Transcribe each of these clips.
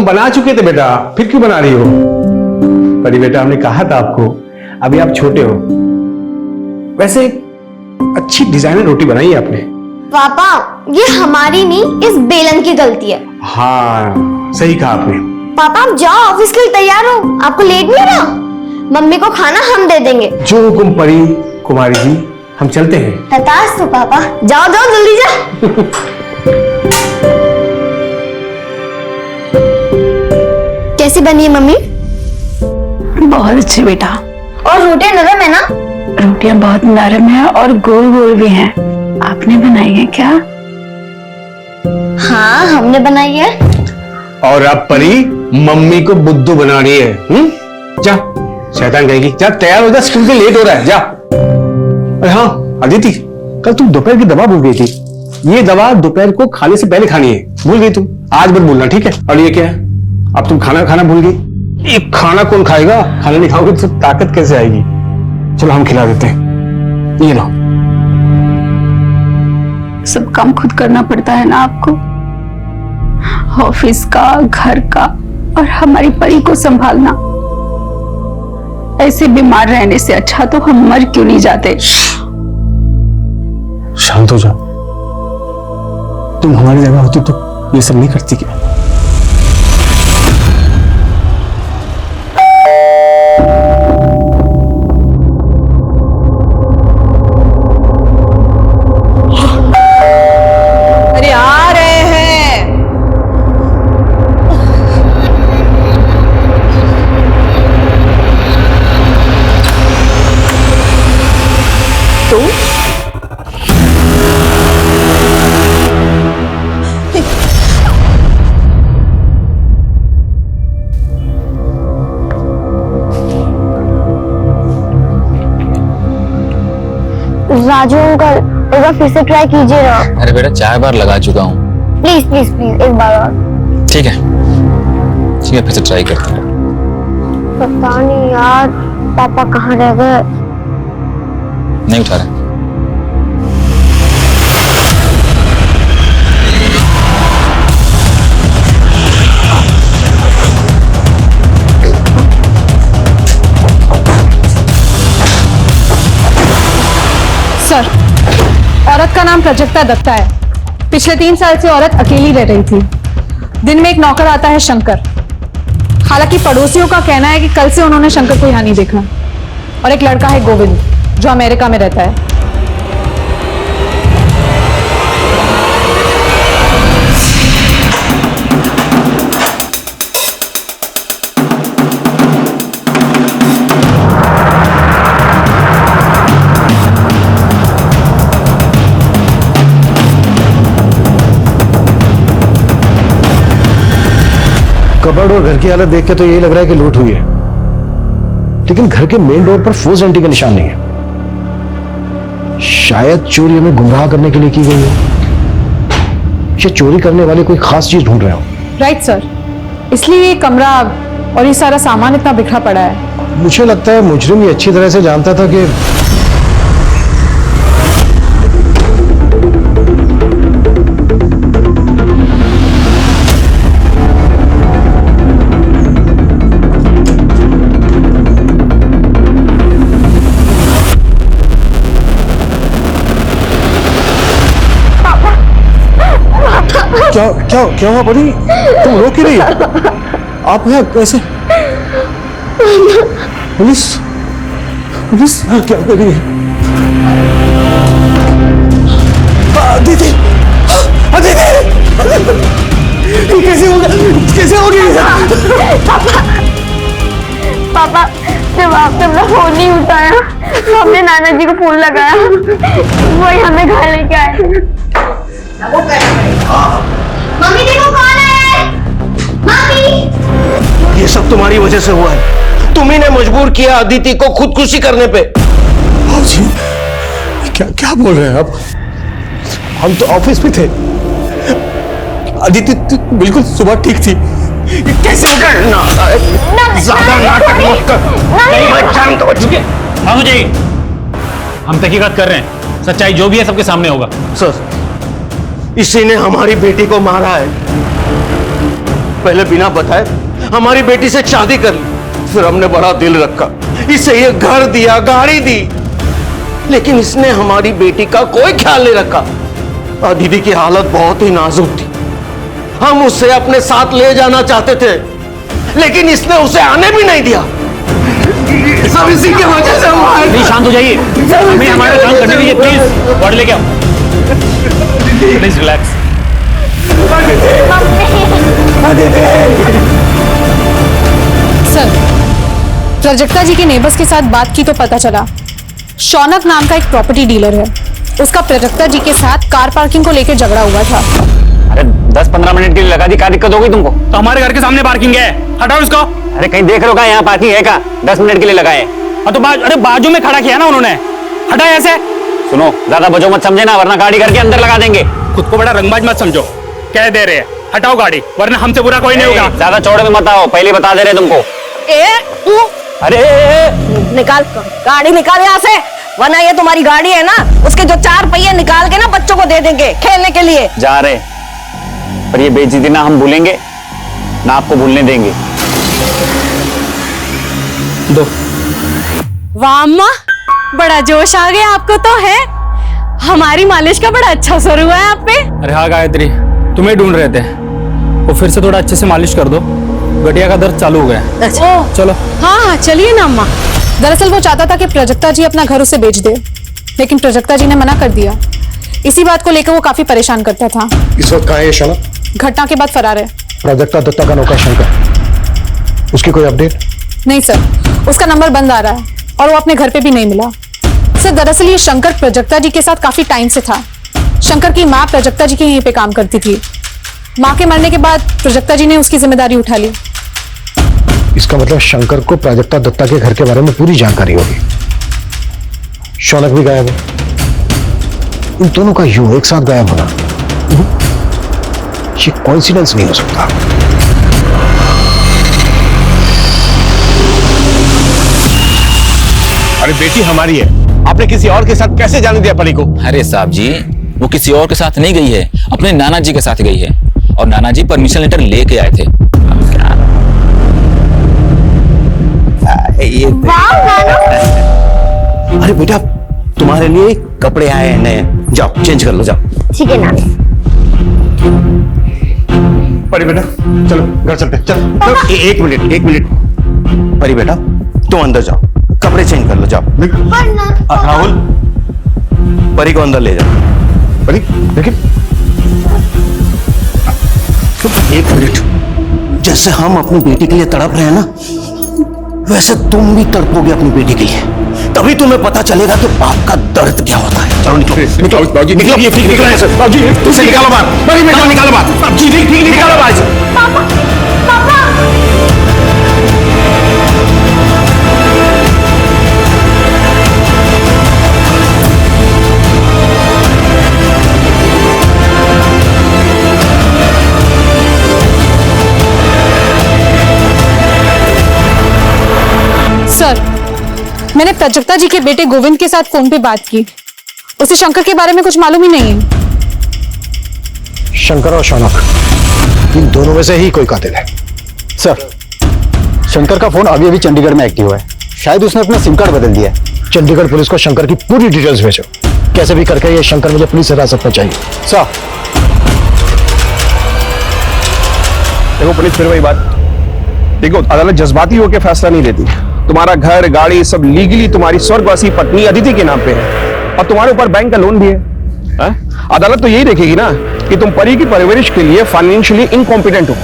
बना चुके थे बेटा, फिर क्यों बना रही हो? बड़ी बेटा, हमने कहा था आपको, अभी आप छोटे हो। वैसे अच्छी डिजाइनर रोटी बनाई है आपने। पापा, ये हमारी नहीं, इस बेलन की गलती है। हाँ, सही कहा आपने। पापा आप जाओ, ऑफिस के लिए तैयार हो, आपको लेट नहीं हो रहा? मम्मी को खाना हम दे देंगे। जो हुकुम पड़ी कुमारी जी, हम चलते हैं। तथास्तु पापा, जाओ जाओ जल्दी जाओ। कैसी बनी है मम्मी? बहुत अच्छी बेटा। और रोटियां नरम है ना? रोटियां बहुत नरम है और गोल गोल भी हैं। आपने बनाई है क्या? हाँ, हमने बनाई है। और अब परी मम्मी को बुद्धू बना रही है। जा, शैतान कहेगी। जा तैयार हो जा, स्कूल के लेट हो रहा है, जा। अरे हाँ अदिति, कल तुम दोपहर की दवा भूल गई थी। ये दवा दोपहर को खाने से पहले खानी है, भूल गई तुम। आज मत भूलना, ठीक है? और ये क्या है? अब तुम खाना खाना भूल गई। ये खाना कौन खाएगा? खाना नहीं खाओगे तो ताकत कैसे आएगी? चलो हम खिला देते हैं, ये लो। सब काम खुद करना पड़ता है ना आपको, ऑफिस का, घर का और हमारी परी को संभालना। ऐसे बीमार रहने से अच्छा तो हम मर क्यों नहीं जाते? शांत हो जाओ। तुम हमारी जगह होती तो ये सब नहीं करती क्या? अरे आ रहे हैं। तो राजू अंकल, एक बार फिर से ट्राई कीजिए ना। अरे बेटा 4 बार लगा चुका हूँ। प्लीज प्लीज प्लीज, एक बार और। ठीक है, फिर से ट्राई करते हैं। पता नहीं यार, पापा कहाँ रह गए? नहीं उठा रहे। सर, औरत का नाम प्राजक्ता दत्ता है। पिछले 3 साल से औरत अकेली रह रही थी। दिन में एक नौकर आता है शंकर। हालांकि पड़ोसियों का कहना है कि कल से उन्होंने शंकर को यहाँ नहीं देखा। और एक लड़का है गोविंद, जो अमेरिका में रहता है। कबर्ड और घर की हालत देख के तो यही लग रहा है कि लूट हुई है, लेकिन घर के मेन डोर पर फोर्स एंट्री का निशान नहीं है। शायद चोरी हमें गुमराह करने के लिए की गई है, या चोरी करने वाले कोई खास चीज ढूंढ रहे हो। राइट सर, इसलिए ये कमरा और ये सारा सामान इतना बिखरा पड़ा है। मुझे लगता है मुजरिम ये अच्छी तरह से जानता था कि क्या क्या क्या हुआ बड़ी? तुम रो क्यों रही? आप यहाँ कैसे? पुलिस पुलिस क्या कर रही है? दीदी, कैसे होगा? कैसे होगी? पापा, जब आपने अपना फोन नहीं उठाया, हमने नाना जी को फोन लगाया, वही हमें घर लेके आए। मम्मी देखो कौन है? मम्मी! ये सब तुम्हारी वजह से हुआ है। तुम्ही ने मजबूर किया अदिति को खुदकुशी करने पे। जी, क्या क्या बोल रहे हैं आप? हम तो ऑफिस में थे। अदिति बिल्कुल सुबह ठीक थी। कैसे करना? ज्यादा नाटक मत कर। मैं जानता हूं। मामू जी, हम तहकीकात कर रहे हैं। सच्चाई जो भी है सबके सामने होगा। सर, इसी ने हमारी बेटी को मारा है। पहले बिना बताए हमारी बेटी से शादी कर ली। फिर हमने बड़ा दिल रखा, इसे ये घर दिया, गाड़ी दी, लेकिन इसने हमारी बेटी का कोई ख्याल नहीं रखा। और दीदी की हालत बहुत ही नाजुक थी। हम उसे अपने साथ ले जाना चाहते थे, लेकिन इसने उसे आने भी नहीं दिया। सब इसी की वजह से हमारे। प्लीज शांत हो जाइए, हमें हमारा काम करने दीजिए। प्लीज बॉडी लेके आओ, प्लीज रिलैक्स। सर, प्राजक्ता जी के नेबर्स के साथ बात की तो पता चला शौनक नाम का एक प्रॉपर्टी डीलर है, उसका प्राजक्ता जी के साथ कार पार्किंग को लेकर झगड़ा हुआ था। अरे 10-15 मिनट के लिए लगा दी, क्या दिक्कत होगी तुमको? तो हमारे घर के सामने पार्किंग है, हटाओ इसको। अरे कहीं देख रहे हो क्या यहाँ पार्किंग है क्या? 10 मिनट के लिए लगाए। हाँ तो अरे बाजू में खड़ा किया ना उन्होंने, हटाए ऐसे। सुनो, ज्यादा बजो मत समझे ना, वरना गाड़ी करके अंदर लगा देंगे। खुद को बड़ा रंगबाज मत समझो, कह दे रहे हैं हटाओ गाड़ी, वरना हमसे बुरा कोई नहीं होगा। ज्यादा चौड़े में मत आओ, पहले बता दे रहे तुमको। अरे निकाल गाड़ी, निकाल यहाँ से, वरना ये तुम्हारी गाड़ी है ना, उसके जो 4 पहिए निकाल के ना बच्चों को दे देंगे खेलने के लिए। जा रहे, पर ये बेइज्जती ना हम भूलेंगे ना आपको भूलने देंगे। दो। वाह अम्मा, बड़ा जोश आ गया आपको तो है। हमारी मालिश का बड़ा अच्छा असर हुआ है आप पे। अरे हाँ गायत्री, तुम्हें ढूंढ रहे थे, वो फिर से थोड़ा अच्छे से मालिश कर दो, गठिया का दर्द चालू हो गया। चलो। हाँ हाँ चलिए ना अम्मा। दरअसल वो चाहता था कि प्राजक्ता जी अपना घर उसे बेच दे, लेकिन प्राजक्ता जी ने मना कर दिया। इसी बात को लेकर वो काफी परेशान करता था। इस वक्त कहाँ है शौनक? घटना के बाद फरार है। प्राजक्ता दत्ता का नौकर शंकर, उसकी कोई अपडेट? नहीं सर, उसका नंबर बंद आ रहा है और वो अपने घर पे भी नहीं मिला। सर दरअसल ये शंकर प्राजक्ता जी के साथ काफी टाइम से था। शंकर की माँ प्राजक्ता जी के यहीं पे काम करती थी। माँ के मरने के बाद प्राजक्ता जी ने उसकी जिम्मेदारी उठा ली। इसका मतलब शंकर को प्राजक्ता दत्ता के घर के बारे में पूरी जानकारी होगी। शौनक भी गायब है, इन दोनों का यूं एक साथ गायब होना ये कोइंसिडेंस नहीं हो सकता। अरे बेटी हमारी है, आपने किसी और के साथ कैसे जाने दिया परी को? अरे साहब जी, वो किसी और के साथ नहीं गई है, अपने नाना जी के साथ गई है, और नाना जी परमिशन लेटर लेके आए थे। अरे बेटा, तुम्हारे लिए कपड़े आए हैं नए, जाओ चेंज कर लो, जाओ। ठीक है नानी। परी बेटा चलो घर चलते, चल। एक मिनट परी बेटा, तुम अंदर जाओ, कपड़े चेंज कर लो, जाओ। राहुल, परी को अंदर ले जाओ। परी देखिए, एक मिनट, जैसे हम अपनी बेटी के लिए तड़प रहे हैं ना, वैसे तुम भी तड़पोगे अपनी बेटी के लिए, तभी तुम्हें पता चलेगा कि बाप का दर्द क्या होता है। चलो निकलो, निकलो बाबूजी, निकलो, ये ठीक निकलो ऐसे, बाबूजी तुमसे निकालो बात, बड़ी बेटा निकालो बात, बाबूजी ठीक ठीक निकालो बात। पापा, पापा। सर, मैंने प्राजक्ता जी के बेटे गोविंद के साथ फोन पे बात की, उसे शंकर के बारे में कुछ मालूम ही नहीं है। शंकर और शौनक, इन दोनों में से ही कोई कातिल है। सर, शंकर का फोन अभी अभी चंडीगढ़ में एक्टिव है, शायद उसने अपना सिम कार्ड बदल दिया है। चंडीगढ़ पुलिस को शंकर की पूरी डिटेल्स भेजो, कैसे भी करके ये शंकर मुझे पुलिस हिरासत में चाहिए। सर, देखो पुलिस फिर वही बात, देखो अदालत जज्बाती होकर फैसला नहीं लेती। तुम्हारा घर गाड़ी सब लीगली तुम्हारी स्वर्गवासी पत्नी अदिति के नाम पे है, और तुम्हारे ऊपर बैंक का लोन भी है। अदालत तो यही देखेगी ना कि तुम परी की परवरिश के लिए फाइनेंशियली इनकॉम्पिटेंट हो।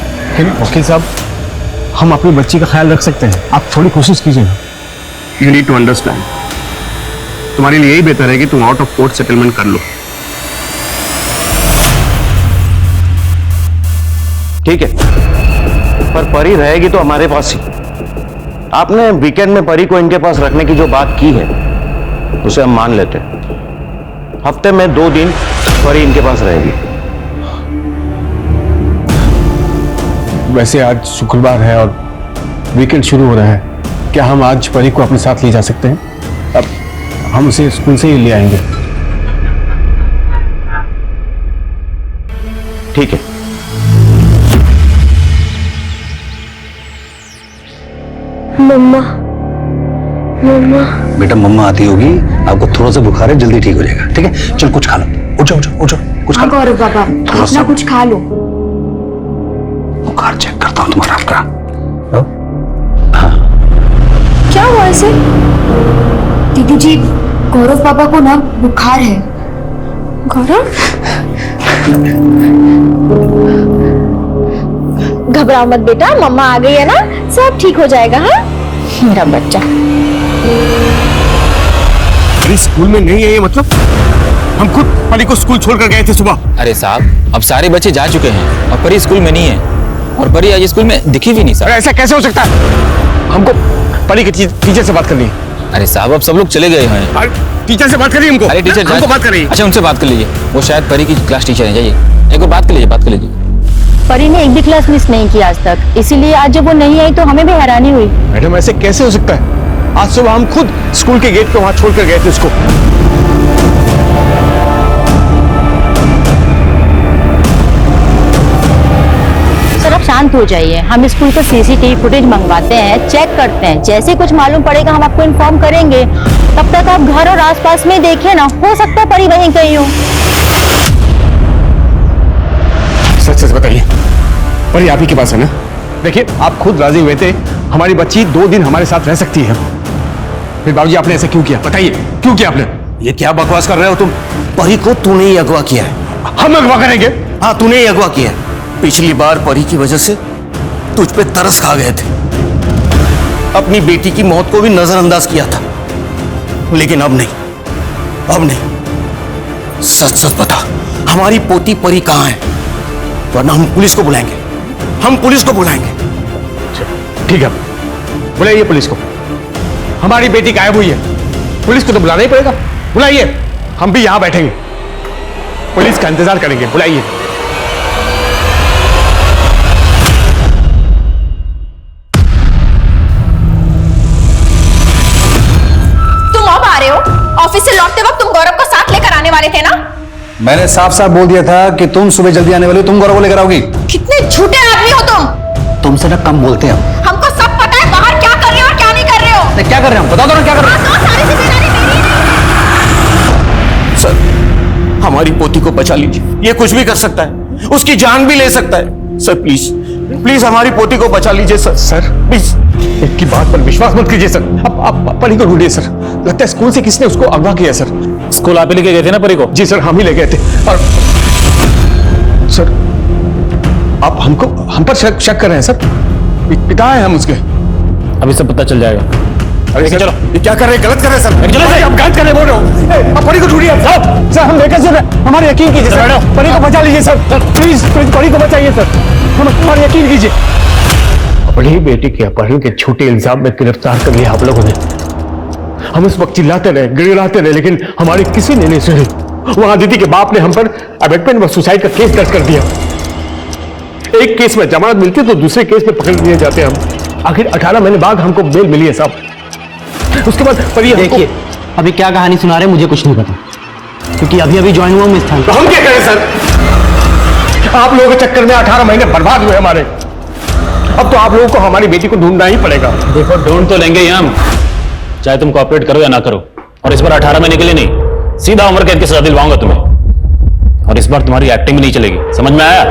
वकील साहब, हम अपनी बच्ची का ख्याल रख सकते हैं, आप थोड़ी कोशिश कीजिए। यू नीड टू अंडरस्टैंड, तुम्हारे लिए यही बेहतर है कि तुम आउट ऑफ कोर्ट सेटलमेंट कर लो। ठीक है, पर परी रहेगी तो हमारे पास ही। आपने वीकेंड में परी को इनके पास रखने की जो बात की है उसे हम मान लेते हैं। हफ्ते में 2 दिन परी इनके पास रहेगी। वैसे आज शुक्रवार है और वीकेंड शुरू हो रहा है, क्या हम आज परी को अपने साथ ले जा सकते हैं? अब हम उसे स्कूल से ही ले आएंगे। ठीक है, मम्मा मम्मा बेटा मम्मा आती होगी, आपको थोड़ा सा बुखार है, जल्दी ठीक हो जाएगा। ठीक है, चल कुछ खा लो, उठ जाओ उठ जाओ कुछ खा लो। गौरव पापा थोड़ा सा कुछ खा लो। बुखार चेक करता हूँ तुम्हारा आपका। क्या हुआ इसे? दीदी जी, गौरव पापा को ना बुखार है। गौरव, घबराओ मत बेटा, मम्मा आ गई है ना, सब ठीक हो जाएगा। हाँ मेरा बच्चा। परी स्कूल में नहीं है ये मतलब? हम खुद परी को स्कूल छोड़कर गए थे सुबह। अरे साहब, अब सारे बच्चे जा चुके हैं और परी स्कूल में नहीं है, और परी आज स्कूल में दिखी भी नहीं साहब। ऐसा कैसे हो सकता है? हमको परी के टीचर से बात करनी है। अरे साहब, अब सब लोग चले गए हैं। टीचर से बात करिए हमको। अरे टीचर हमको बात करिए। अच्छा, उनसे बात कर लीजिए, वो शायद परी की क्लास टीचर है। जाइए एक बार बात कर लीजिए, बात कर लीजिए। परी ने एक भी क्लास मिस नहीं की आज तक, इसीलिए आज जब वो नहीं आई तो हमें भी हैरानी हुई। मैडम ऐसे कैसे हो सकता है? आज सुबह हम खुद स्कूल के गेट पे वहां छोड़कर गए थे उसको। सर आप शांत हो जाइए, हम स्कूल का सीसीटीवी फुटेज मंगवाते हैं, चेक करते हैं, जैसे कुछ मालूम पड़ेगा हम आपको इन्फॉर्म करेंगे। तब तक आप घर और आसपास में देखिए ना, हो सकता है परी वहीं कहीं हो। सच सच बताइए, परी आप ही के पास है ना? देखिए आप खुद राजी हुए थे, हमारी बच्ची 2 दिन हमारे साथ रह सकती है। फिर बाबूजी आपने ऐसा क्यों किया? बताइए क्यों किया आपने? ये क्या बकवास कर रहे हो तुम? परी को तूने ही अगवा किया है। हम अगवा करेंगे? हाँ, तूने ही अगवा किया है। पिछली बार परी की वजह से तुझ पे तरस खा गए थे, अपनी बेटी की मौत को भी नजरअंदाज किया था, लेकिन अब नहीं, अब नहीं। सच सच बता, हमारी पोती परी कहाँ है? वरना हम पुलिस को बुलाएंगे, हम पुलिस को बुलाएंगे। ठीक है, बुलाइए पुलिस को। हमारी बेटी गायब हुई है, पुलिस को तो बुलाना ही पड़ेगा। बुलाइए, हम भी यहां बैठेंगे, पुलिस का इंतजार करेंगे। बुलाइए। तुम अब आ रहे हो? ऑफिस से लौटते वक्त तुम गौरव को साथ लेकर आने वाले थे ना? मैंने साफ साफ बोल दिया था कि तुम सुबह जल्दी आने वाली हो, तुम गौरव को लेकर आओगी। कितने झूठे आदमी हो तुम! तुमसे ना कम बोलते हैं हम। हमको सब पता है बाहर क्या कर रहे हो और क्या नहीं कर रहे हो। क्या कर रहे हैं हम? बता दो ना क्या कर रहे हैं। सारी जिम्मेदारी मेरी है। सर, हमारी पोती को बचा लीजिए, ये कुछ भी कर सकता है, उसकी जान भी ले सकता है। सर प्लीज प्लीज हमारी पोती को बचा लीजिए सर। सर प्लीज एक की बात पर विश्वास मत कीजिए सर। अब परी को ढूंढिए सर, लगता है स्कूल से किसने उसको अगवा किया सर। स्कूल आप ही लेके गए थे ना परी को? जी सर, हम ही ले गए थे। और सर आप हम पर शक कर रहे हैं सर? पिता है हम उसके। अभी सब पता चल जाएगा। अरे सर, चलो। ये क्या कर रहे हैं? गलत कर रहे हैं सर। चलो सर। आप गलत कर रहे बोल रहे हो। आप परी को ढूंढिए सर। हम लेकर सर, हमारे यकीन कीजिए सर, परी को बचा लीजिए सर। प्लीज परी को बचाइए सर, हमारे यकीन कीजिए। अपनी बेटी के अपहरण के झूठे इल्जाम में गिरफ्तार कर लिया आप लोगों ने। हम उस वक्त चिल्लाते रहे, गिड़गिड़ाते रहे, लेकिन हमारी किसी ने नहीं सुनी। वहां दीदी के बाप ने हम पर अबेटमेंट व सुसाइड का केस दर्ज कर दिया। एक केस में जमानत मिलती है तो दूसरे केस में पकड़ लिए जाते हैं हम। आखिर 18 महीने बाद हमको बेल मिली है साहब। उसके बाद परी देखिए, अभी क्या कहानी सुना रहे हैं मुझे कुछ नहीं पता, क्योंकि अभी अभी ज्वाइन हुआ हूं इस स्थान। तो हम क्या करें सर? आप लोगों के चक्कर में 18 महीने बर्बाद हुए हमारे। अब तो आप लोगों को हमारी बेटी को ढूंढना ही पड़ेगा। देखो, ढूंढ तो लेंगे ही हम, चाहे तुम कोऑपरेट करो या ना करो। और इस बार 18 महीने के लिए नहीं, सीधा उम्र कैद की सजा दिलवाऊंगा तुम्हें। और इस बार तुम्हारी एक्टिंग भी नहीं चलेगी, समझ में आया?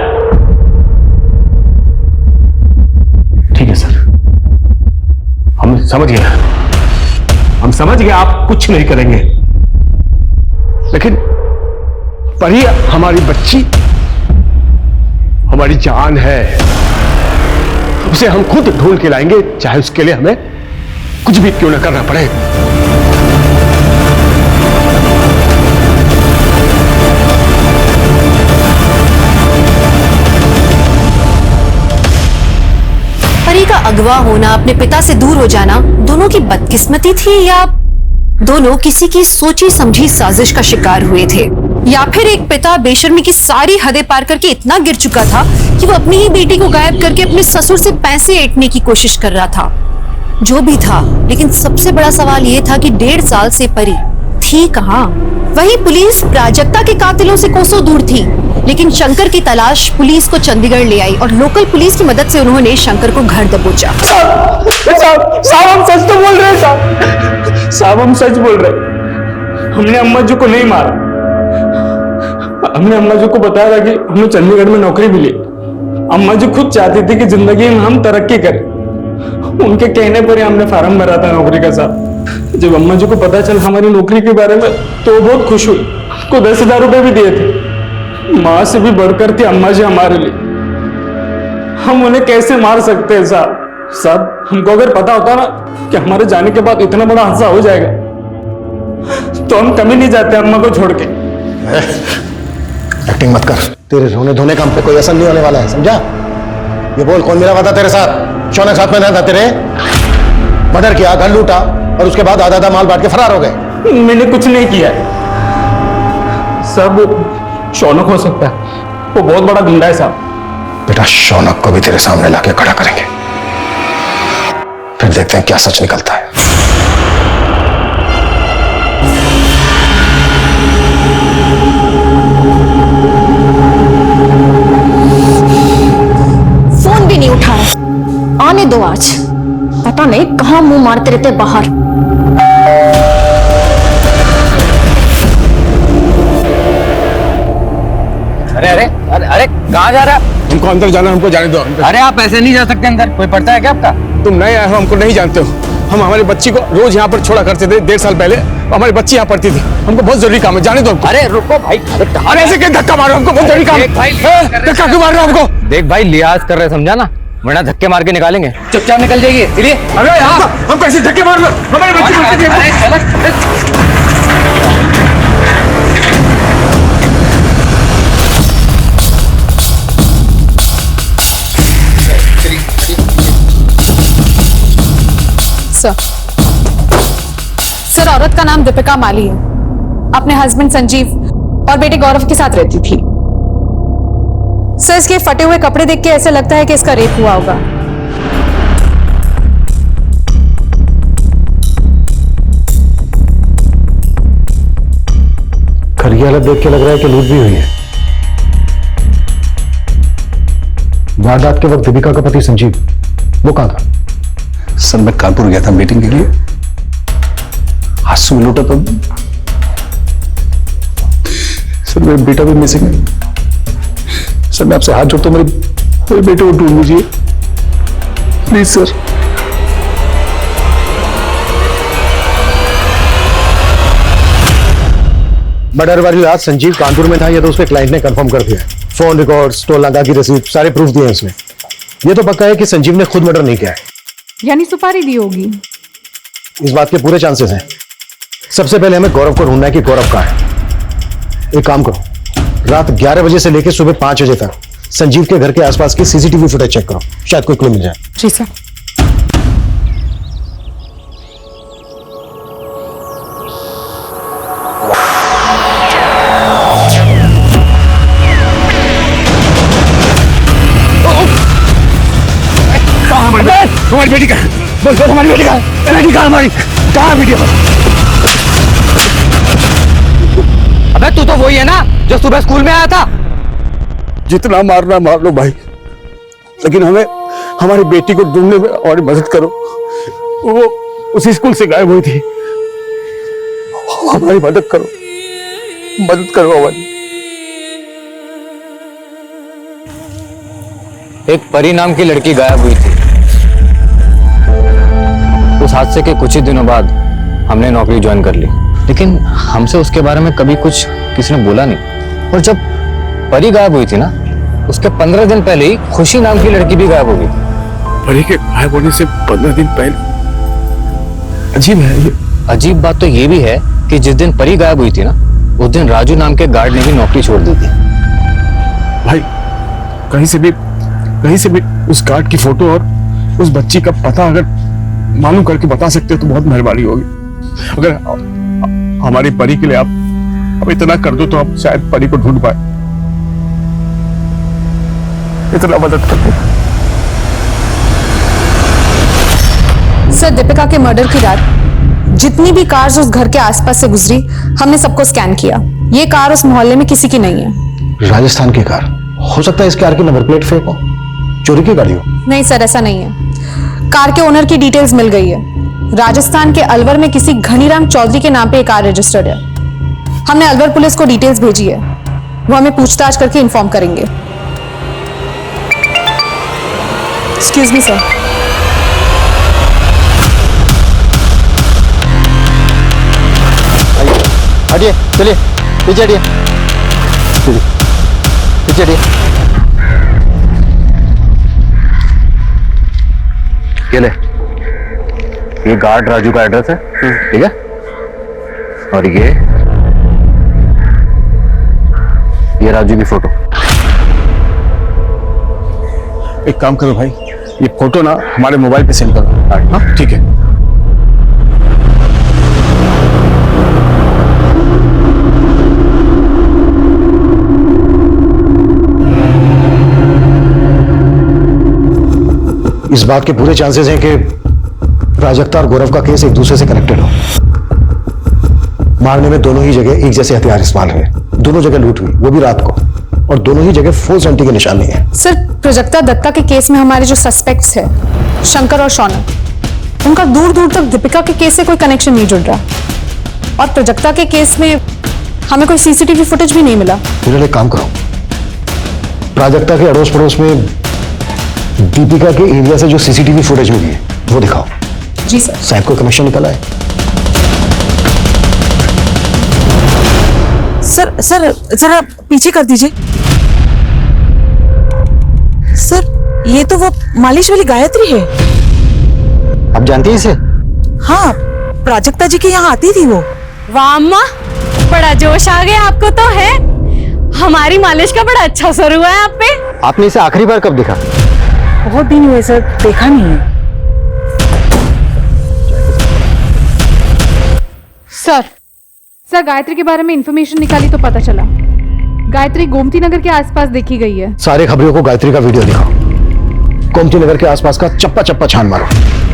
ठीक है सर, हम समझ गए, हम समझ गए आप कुछ नहीं करेंगे, लेकिन परी हमारी बच्ची, हमारी जान है, उसे हम खुद ढूंढ के लाएंगे, चाहे उसके लिए हमें कुछ भी क्यों ना करना पड़े। परी का अगवा होना, अपने पिता से दूर हो जाना, दोनों की बदकिस्मती थी या दोनों किसी की सोची समझी साजिश का शिकार हुए थे, या फिर एक पिता बेशर्मी की सारी हदें पार करके इतना गिर चुका था कि वो अपनी ही बेटी को गायब करके अपने ससुर से पैसे ऐंठने की कोशिश कर रहा था। जो भी था, लेकिन सबसे बड़ा सवाल यह था कि 1.5 साल से परी थी कहां। वहीं पुलिस प्राजक्ता के कातिलों से कोसों दूर थी, लेकिन शंकर की तलाश पुलिस को चंडीगढ़ ले आई और लोकल पुलिस की मदद से उन्होंने शंकर को घर दबोचा। साहब हम सच तो बोल रहे हैं साहब हम सच बोल रहे हैं। हमने अम्मा जी को नहीं मारा। हमने अम्मा जी को बताया था कि हमें चंडीगढ़ में नौकरी मिली। अम्मा जी खुद चाहती थी कि जिंदगी में हम तरक्की करें। उनके कहने पर ही हमने फार्म भरा था नौकरी का साहब। जब अम्मा जी को पता चला हमारी नौकरी के बारे में तो बहुत खुश हुई। को 10,000 रुपए भी दिए थे। माँ से भी बढ़कर थी अम्मा जी हमारे लिए। हम उन्हें कैसे मार सकते हैं साहब हमको अगर पता होता ना कि हमारे जाने के बाद इतना बड़ा हादसा हो जाएगा तो हम कभी नहीं जाते अम्मा को छोड़ के। एक्टिंग मत कर। तेरे रोने धोने का हम पे कोई असर नहीं होने वाला है, समझा? ये बोल, कौन मिला हुआ था तेरे साथ? शौनक साथ में नहीं था तेरे? मर्डर किया, घर लूटा और उसके बाद आधा आधा माल बांट के फरार हो गए। मैंने कुछ नहीं किया सब शौनक हो सकता है। वो बहुत बड़ा गुंडा है साहब। बेटा शौनक को भी तेरे सामने लाके खड़ा करेंगे, फिर देखते हैं क्या सच निकलता है। फोन भी नहीं उठा रहा। आने दो आज, पता नहीं कहां मुंह मारते रहते बाहर। अरे अरे अरे अरे कहाँ जा रहा है? हमको अंदर जाना, हमको जाने दो। अरे आप ऐसे नहीं जा सकते अंदर, कोई पड़ता है क्या आपका? तुम नए आए हो, हमको नहीं जानते हो। हम हमारी बच्ची को रोज यहाँ पर छोड़ा करते थे 1.5 साल पहले। हमारी बच्ची यहाँ पढ़ती थी। हमको बहुत जरूरी काम है, जाने दो। अरे रुको भाई। अरे ऐसे क्या धक्का मारो? हमको बहुत जरूरी काम है। धक्का क्यों मार रहे हो हमको? देख भाई, लिहाज कर रहे, समझा ना, वरना धक्के मार के निकालेंगे। चुपचाप निकल जाइए। चलिए। अरे हम कैसे धक्के मार रहे हो? हमारी बच्ची पढ़ती थी। सर, औरत का नाम दीपिका माली है। अपने हस्बैंड संजीव और बेटे गौरव के साथ रहती थी। सर, इसके फटे हुए कपड़े देख के ऐसा लगता है कि इसका रेप हुआ होगा। घर की हालत देख के लग रहा है कि लूट भी हुई है। वारदात के वक्त दीपिका का पति संजीव वो कहां था? सर मैं कानपुर गया था मीटिंग के लिए, आज सुबह लौटा तो सर मेरा बेटा भी मिसिंग है। सर मैं आपसे हाथ जोड़ता हूं, मेरे बेटे को ढूंढ लीजिए प्लीज सर। मर्डर वाली रात संजीव कानपुर में था, ये तो उसके क्लाइंट ने कंफर्म कर दिया। फोन रिकॉर्ड्स, टोल नाका की रसीद, सारे प्रूफ दिए हैं उसने। ये तो पक्का है कि संजीव ने खुद मर्डर नहीं किया है। यानी सुपारी दी होगी। इस बात के पूरे चांसेस हैं। सबसे पहले हमें गौरव को ढूंढना है कि गौरव कहाँ है। एक काम करो, रात 11 बजे से लेकर सुबह 5 बजे तक संजीव के घर के आसपास की सीसीटीवी फुटेज चेक करो, शायद कोई क्लू मिल जाए। जी सर। तुम्हारी बेटी का बोल, तुम्हारी बेटी का बेटी कहाँ? हमारी कहाँ बेटी? अबे तू तो वही है ना जो सुबह स्कूल में आया था। जितना मारना मार लो भाई, लेकिन हमें हमारी बेटी को ढूंढने में और मदद करो। वो उसी स्कूल से गायब हुई थी, हमारी मदद करो, मदद करो हमारी। एक परी नाम की लड़की गायब हुई थी। उस हादसे के कुछ ही दिनों बाद हमने नौकरी ज्वाइन कर ली, लेकिन हमसे उसके बारे में कभी कुछ किसी ने बोला नहीं। और जब परी गायब हुई थी ना, उसके 15 दिन पहले ही खुशी नाम की लड़की भी गायब हो गई। परी के गायब होने से 15 दिन पहले? अजीब है ये। अजीब बात तो ये भी है कि जिस दिन परी गायब हुई थी ना, उस दिन राजू नाम के गार्ड ने भी नौकरी छोड़ दी थी। भाई कहीं से भी उस गार्ड की फोटो और उस बच्ची का पता अगर मालूम करके बता सकते हो तो बहुत मेहरबानी होगी। अगर हमारी परी के लिए आप इतना कर दो तो हम शायद परी को ढूंढ पाए। इतना मदद कर दो। सर, दीपिका के मर्डर की रात जितनी भी कार्स उस घर के आसपास से गुजरी हमने सबको स्कैन किया। ये कार उस मोहल्ले में किसी की नहीं है। राजस्थान की कार हो सकता है, इस कार की नंबर प्लेट फेक हो, चोरी की गाड़ी हो। नहीं सर, ऐसा नहीं है। कार के ओनर की डिटेल्स मिल गई है। राजस्थान के अलवर में किसी घनीराम चौधरी के नाम पे एक कार रजिस्टर्ड है। हमने अलवर पुलिस को डिटेल्स भेजी है, वो हमें पूछताछ करके इन्फॉर्म करेंगे। Excuse me sir. हटिए, चलिए पीछे हटिए, पीछे हटिए। ये ले, ये गार्ड राजू का एड्रेस है, ठीक है? और ये राजू की फोटो। एक काम करो भाई, ये फोटो ना हमारे मोबाइल पे सेंड करो। हाँ ठीक है। इस बात के पूरे चांसेस हैं कि प्राजक्ता और गौरव का केस एक दूसरे से कनेक्टेड हो। मारने में दोनों ही जगह एक जैसे हथियार इस्तेमाल हुए, दोनों जगह लूट हुई, वो भी रात को, और दोनों ही जगह फुल सेंटी के निशान नहीं है। सर, प्राजक्ता दत्ता के केस में हमारे जो सस्पेक्ट्स हैं, शंकर और शौनक, उनका दूर दूर तक दीपिका के केस से कोई कनेक्शन नहीं जुड़ रहा। और प्राजक्ता के केस में हमें कोई सीसीटीवी फुटेज भी नहीं मिला। फिर एक काम करो, प्राजक्ता के अड़ोस पड़ोस में दीपिका के एरिया से जो सीसीटीवी फुटेज मिली है वो दिखाओ। जी सर। शायद कोई कनेक्शन निकला है। सर सर जरा पीछे कर दीजिए। सर, ये तो वो मालिश वाली गायत्री है। आप जानती हैं इसे? हाँ, प्राजक्ता जी के यहाँ आती थी वो। वाह अम्मा, बड़ा जोश आ गया आपको तो है। हमारी मालिश का बड़ा अच्छा असर हुआ है आप पे। आपने इसे आखिरी बार कब देखा? बहुत दिन हुए सर, देखा नहीं है। सर गायत्री के बारे में इंफॉर्मेशन निकाली तो पता चला गायत्री गोमती नगर के आसपास देखी गई है। सारे खबरियों को गायत्री का वीडियो दिखाओ। गोमती नगर के आसपास का चप्पा चप्पा छान मारो,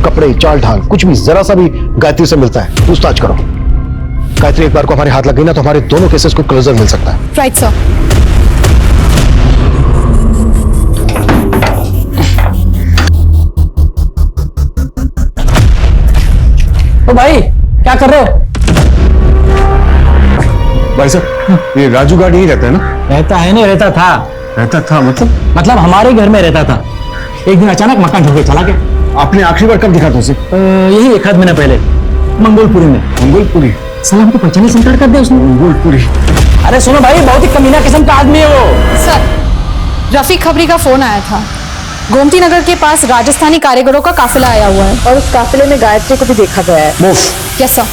कपड़े, चाल ढाल, कुछ भी जरा सा भी गायत्री से मिलता है पूछताछ करो। गायत्री एक बार को हमारे हाथ लग गई ना तो हमारे दोनों केसेस को क्लोजर मिल सकता है। Right sir. ओ भाई, क्या कर रहे हो? भाई साहब, ये राजू गार्ड यही रहता है ना? रहता है नहीं, रहता था। रहता था मतलब हमारे घर में रहता था। एक दिन अचानक मकान छोड़ के चला गया। आपने आखिरी बार कब दिखा था उसे? यही एक आध महीना पहले, मंगोलपुरी में। मंगोलपुरी? साला हमको पहचाने से इनकार कर दिया उसने। मंगोलपुरी? अरे सुनो भाई, बहुत ही कमीना किस्म का आदमी है वो। सर, रफीक खबरी का फोन आया था। गोमती नगर के पास राजस्थानी कारीगरों का काफिला आया हुआ है और उस काफिले में गायत्री को भी देखा गया है। मूव। Yes sir.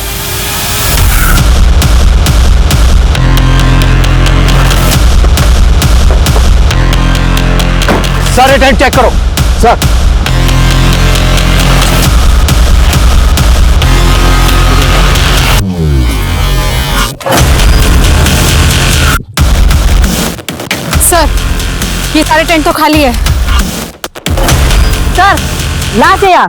सारे टेंट चेक करो। सर, सर, ये सारे टेंट तो खाली है। सर, लाश है यहाँ।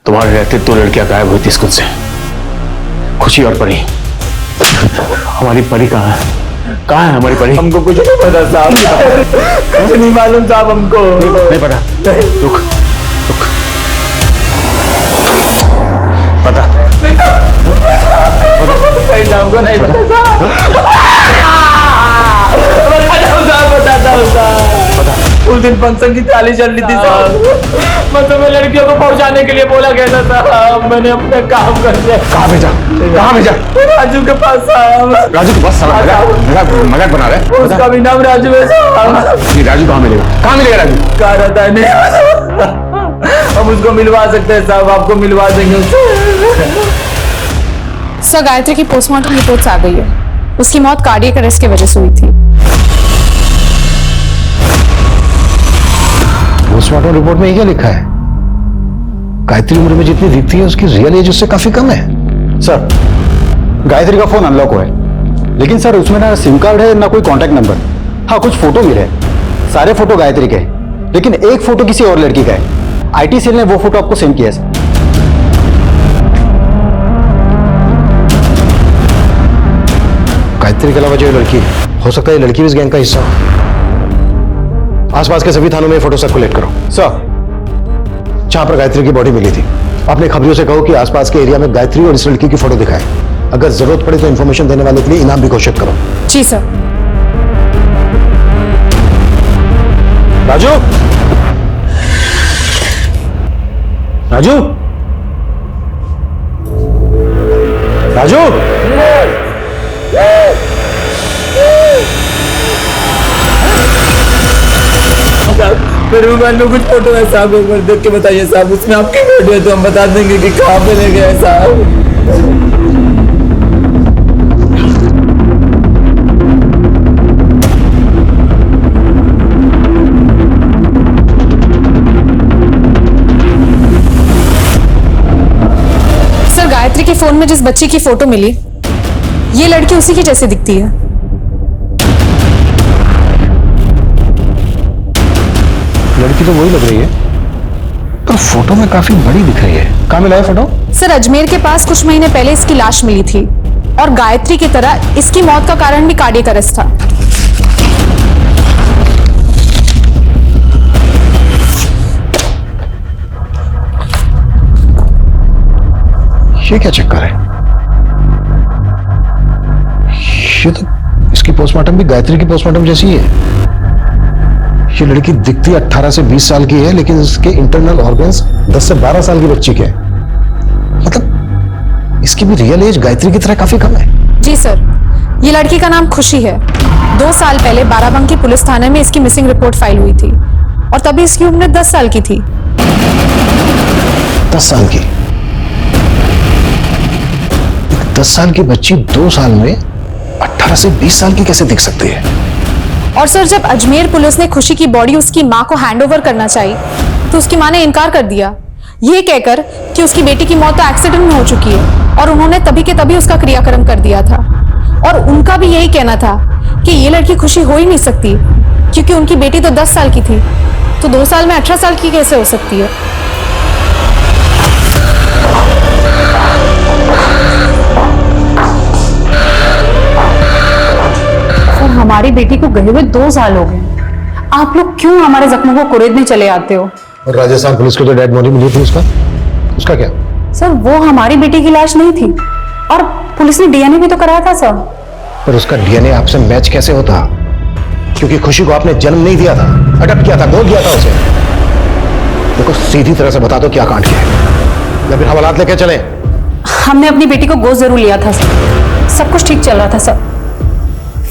तुम्हारे रहते तो लड़कियां गायब हुई थी स्कूल से। खुशी और परी, हमारी परी कहाँ है? कहाँ है हमारी परी? हमको कुछ नहीं पता साहब, कुछ नहीं मालूम साहब हमको। नहीं पता? रुक रुक, पता हमको नहीं पता साहब। बताता हूँ साहब। उस दिन फंक्शन की ताली चल रही थी साहब, मतलब मैं लड़कियों को पहुंचाने के लिए बोला गया था साहब। मैंने अपना काम कर दिया। कहाँ भेजा? कहाँ भेजा? राजू के पास साहब। राजू के पास? साला मजाक बना रहा है। उसका भी नाम राजू है साहब। ये राजू कहाँ मिलेगा? कहाँ मिलेगा राजू? कहा रहता है नहीं, हम उसको मिलवा सकते हैं साहब, आपको मिलवा देंगे उससे। सर, गायत्री की पोस्टमार्टम रिपोर्ट्स आ गई है। उसकी मौत कार्डियक अरेस्ट की वजह से हुई थी। पोस्टमार्टम रिपोर्ट में क्या लिखा है? गायत्री उम्र में जितनी दिखती है उसकी रियल एज उससे काफी कम है। सर, गायत्री का फोन अनलॉक हुआ है। लेकिन सर उसमें ना सिम कार्ड है ना कोई कांटेक्ट नंबर। हाँ कुछ फोटो मिले, सारे फोटो गायत्री के हैं, लेकिन एक फोटो किसी और लड़की का है। आईटी सेल ने वो फोटो आपको सेंड किया है सर। गायत्री के अलावा जो ये लड़की है, हो सकता है ये लड़की भी इस गैंग का हिस्सा हो। आसपास के सभी थानों में फोटो सर्कुलेट करो। सर, जहां पर गायत्री की बॉडी मिली थी, अपने खबरियों से कहो कि आसपास के एरिया में गायत्री और इस लड़की की फोटो दिखाएं। अगर जरूरत पड़े तो इंफॉर्मेशन देने वाले के लिए इनाम भी घोषित करो। जी सर। राजू, राजू, राजू, फिर भी मान लो कुछ फोटो है साहब, एक बार देख के बताइए साहब, उसमें आपकी फोटो है तो हम बता देंगे कि कहाँ पे ले गए साहब। सर, गायत्री के फोन में जिस बच्ची की फोटो मिली, ये लड़की उसी की जैसे दिखती है। लड़की तो वही लग रही है, पर फोटो में काफी बड़ी दिख रही है। कहाँ मिला है फोटो? सर, अजमेर के पास कुछ महीने पहले इसकी लाश मिली थी और गायत्री की तरह इसकी मौत का कारण भी कार्डियक अरेस्ट था। ये क्या चक्कर है? ये तो इसकी पोस्टमार्टम भी गायत्री की पोस्टमार्टम जैसी ही है। ये लड़की दिखती 18 से 20 साल की है, लेकिन इसके इंटरनल ऑर्गन्स 10 से 12 साल की बच्ची के हैं। मतलब इसकी भी रियल एज गायत्री की तरह काफी कम है। जी सर, ये लड़की का नाम खुशी है। 2 साल पहले बाराबंकी पुलिस थाने में इसकी मिसिंग रिपोर्ट फाइल हुई थी और तभी इसकी उम्र 10 साल की थी। 10 साल की? 10 साल की बच्ची 2 साल में 18 से 20 साल की कैसे दिख सकती है? और सर, जब अजमेर पुलिस ने खुशी की बॉडी उसकी मां को हैंडओवर करना चाहिए तो उसकी मां ने इनकार कर दिया, ये कहकर कि उसकी बेटी की मौत तो एक्सीडेंट में हो चुकी है और उन्होंने तभी के तभी उसका क्रियाक्रम कर दिया था। और उनका भी यही कहना था कि ये लड़की खुशी हो ही नहीं सकती क्योंकि उनकी बेटी तो 10 साल की थी, तो 2 साल में 18 साल की कैसे हो सकती है? हमारी बेटी को गए हुए 2 साल हो गए। आप लोग क्यों हमारे जख्मों को कुरेदने चले आते हो? और राजस्थान पुलिस को जो डेड बॉडी मिली थी उसका क्या? सर, वो हमारी बेटी की लाश नहीं थी और पुलिस ने डीएनए भी तो कराया था सर। पर उसका डीएनए आपसे मैच कैसे होता? क्योंकि खुशी को आपने जन्म नहीं दिया था, अडॉप्ट किया था, गोद दिया था उसे। देखो, सीधी तरह से बता दो क्या कांड किया है या फिर हवालात लेके चले। हमने अपनी बेटी को गोद जरूर लिया था सर, सब कुछ ठीक चल रहा था सर।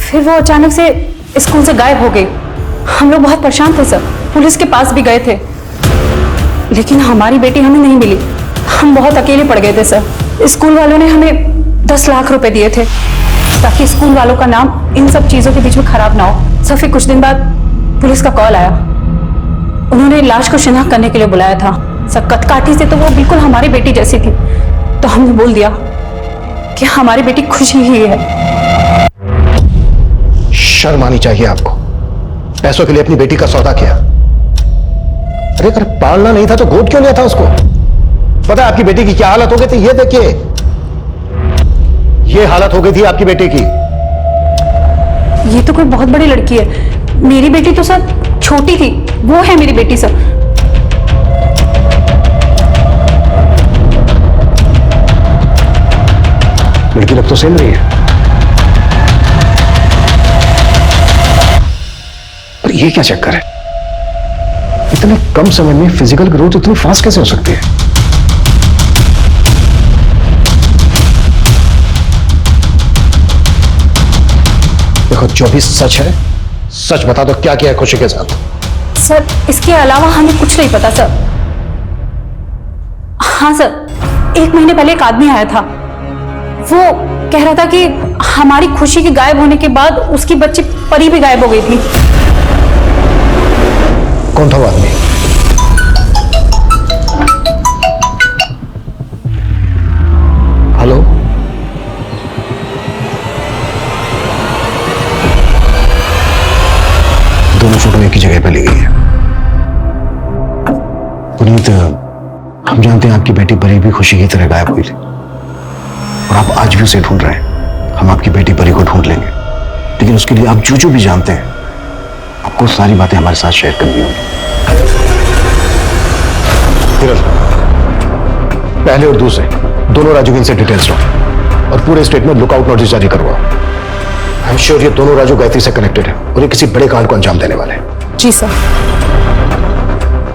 फिर वो अचानक से स्कूल से गायब हो गई। हम लोग बहुत परेशान थे सर, पुलिस के पास भी गए थे, लेकिन हमारी बेटी हमें नहीं मिली। हम बहुत अकेले पड़ गए थे सर। स्कूल वालों ने हमें 10 लाख रुपए दिए थे ताकि स्कूल वालों का नाम इन सब चीजों के बीच में खराब ना हो। सर, फिर कुछ दिन बाद पुलिस का कॉल आया, उन्होंने लाश को शिनाख्त करने के लिए बुलाया था। सर, कदकाठी से तो वो बिल्कुल हमारी बेटी जैसी थी, तो हमने बोल दिया कि हमारी बेटी खुशी ही है। शर्म आनी चाहिए आपको, पैसों के लिए अपनी बेटी का सौदा किया। अरे अगर पालना नहीं था तो गोद क्यों लिया था उसको? पता है आपकी बेटी की क्या हालत हो गई थी? ये देखिए, ये हालत हो गई थी आपकी बेटी की। ये तो कोई बहुत बड़ी लड़की है। मेरी बेटी तो सर छोटी थी, वो है मेरी बेटी सर। लड़की लग तो सेम रही है, पर ये क्या चक्कर है? इतने कम समय में फिजिकल ग्रोथ इतनी फास्ट कैसे हो सकती है? देखो, जो भी सच है सच बता दो, क्या किया है खुशी के साथ? सर, इसके अलावा हमें कुछ नहीं पता सर। हाँ सर, 1 महीने पहले एक आदमी आया था, वो कह रहा था कि हमारी खुशी के गायब होने के बाद उसकी बच्ची परी भी गायब हो गई थी। कौन था वो आदमी? हेलो, चली गई है। पुनीत, हम जानते हैं आपकी बेटी परी भी खुशी की तरह गायब हुई थी और आप आज भी उसे ढूंढ रहे हैं। हम आपकी बेटी परी को ढूंढ लेंगे, लेकिन उसके लिए आप जो भी जानते हैं आपको सारी बातें हमारे साथ शेयर करनी होगी। पहले और दूसरे दोनों राजू इनसे डिटेल्स लो और पूरे स्टेट में लुकआउट नोटिस जारी करवाओ। आई एम श्योर ये दोनों राजू गायत्री से कनेक्टेड है और ये किसी बड़े कांड को अंजाम देने वाले हैं। जी सर।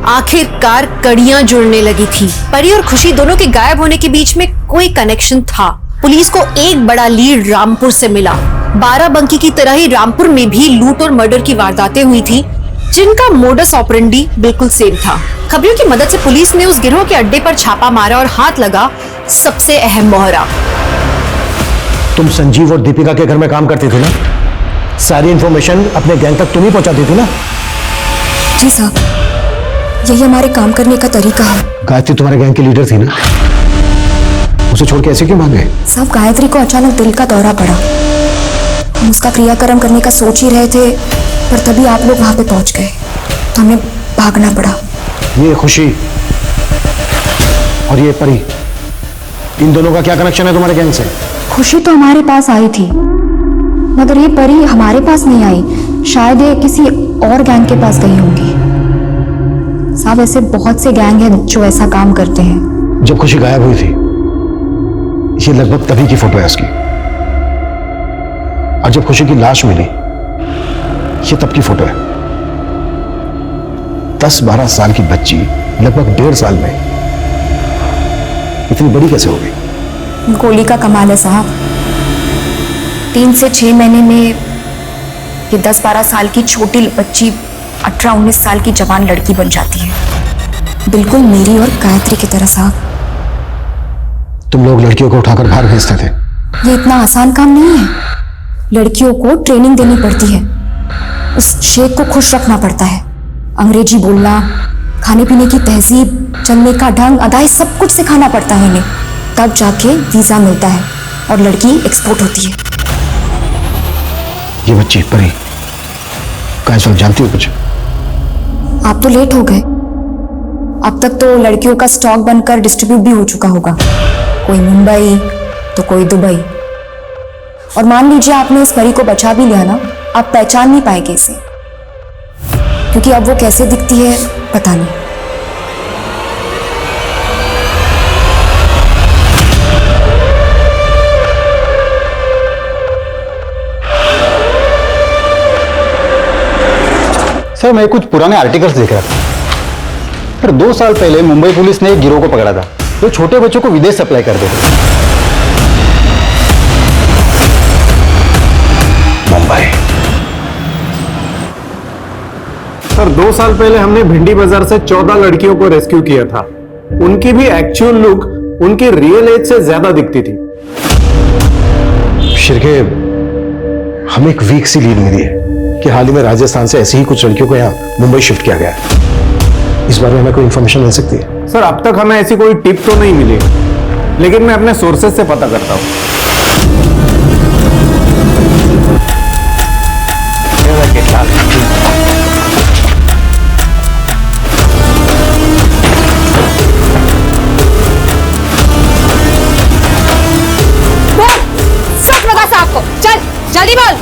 आखिरकार कड़ियां जुड़ने लगी थी। परी और खुशी दोनों के गायब होने के बीच में कोई कनेक्शन था। पुलिस को एक बड़ा लीड रामपुर से मिला। बाराबंकी की तरह ही रामपुर में भी लूट और मर्डर की वारदातें हुई थी, जिनका मोडस ऑपरेंडी बिल्कुल सेम था। खबरों की मदद से पुलिस ने उस गिरोह के अड्डे पर छापा मारा और हाथ लगा सबसे अहम मोहरा। तुम संजीव और दीपिका के घर में काम करती थी ना? सारी इंफॉर्मेशन अपने गैंग तक तुम ही पहुंचाती थी ना? जी साहब, यही हमारे काम करने का तरीका है। गायत्री तुम्हारे गैंग की लीडर थी ना? उसे छोड़ के ऐसे क्यों भाग गए? साहब, गायत्री को अचानक दिल का दौरा पड़ा। हम उसका क्रियाक्रम करने का सोच ही रहे थे, पर तभी आप लोग वहां पे पहुंच गए तो हमें भागना पड़ा। ये खुशी और ये परी, इन दोनों का क्या कनेक्शन है तुम्हारे गैंग से? खुशी तो हमारे पास आई थी, मगर ये परी हमारे पास नहीं आई। शायद ये किसी और गैंग के पास गई होंगी। साहब, ऐसे बहुत से गैंग हैं जो ऐसा काम करते हैं। जब खुशी गायब हुई थी, ये लगभग तभी की फोटो है उसकी, और जब खुशी की लाश मिली, ये तब की फोटो है। 10-12 साल की बच्ची लगभग 1.5 साल में इतनी बड़ी कैसे हो गई? गोली का कमाल है साहब। 3 से 6 महीने में ये 10-12 साल की छोटी बच्ची 18-19 साल की जवान लड़की बन जाती है, बिल्कुल मेरी और गायत्री की तरह। साहब, तुम लोग लड़कियों को उठाकर घर भेजते थे? ये इतना आसान काम नहीं है। लड़कियों को ट्रेनिंग देनी पड़ती है, उस शेख को खुश रखना पड़ता है। अंग्रेजी बोलना, खाने पीने की तहजीब, चलने का ढंग, अदाई, सब कुछ सिखाना पड़ता है इन्हें। तब जाके वीजा मिलता है और लड़की एक्सपोर्ट होती है। ये बच्ची परी कहाँ सब जानती हो कुछ? आप तो लेट हो गए। अब तक तो लड़कियों का स्टॉक बनकर डिस्ट्रीब्यूट भी हो चुका होगा, कोई मुंबई तो कोई दुबई। और मान लीजिए आपने इस परी को बचा भी लिया ना, आप पहचान नहीं पाएंगे इसे, क्योंकि अब वो कैसे दिखती है पता नहीं। सर, मैं कुछ पुराने आर्टिकल्स देख रहा था। फिर 2 साल पहले मुंबई पुलिस ने एक गिरोह को पकड़ा था जो छोटे बच्चों को विदेश सप्लाई करते थे। मुंबई। सर, 2 साल पहले हमने भिंडी बाजार से 14 लड़कियों को रेस्क्यू किया था। उनकी भी एक्चुअल लुक उनकी रियल एज से ज्यादा दिखती थी। शिरके, हमें एक वीक सी लीड मिली है कि हाल ही में राजस्थान से ऐसी ही कुछ लड़कियों को यहाँ मुंबई शिफ्ट किया गया है। इस बारे में हमें कोई इंफॉर्मेशन मिल सकती है? सर, अब तक हमें ऐसी कोई टिप तो नहीं मिली, लेकिन मैं अपने सोर्सेज से पता करता हूँ। सच बता साहब को, चल जल्दी बोल।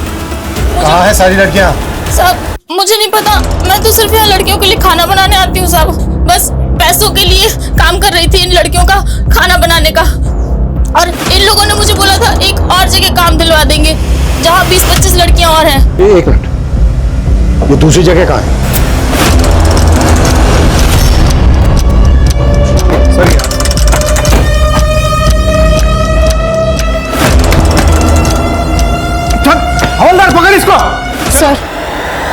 कहाँ है सारी लड़कियाँ? साहब, मुझे नहीं पता, मैं तो सिर्फ यहाँ लड़कियों के लिए खाना बनाने आती हूँ साहब। बस पैसों के लिए काम कर रही थी इन लड़कियों का खाना बनाने का, और इन लोगों ने मुझे बोला था एक और जगह काम दिलवा देंगे जहाँ 20-25 लड़कियाँ और हैं। एक मिनट, ये दूसरी जगह कहाँ है? हवलदार, पकड़ इसको। सर,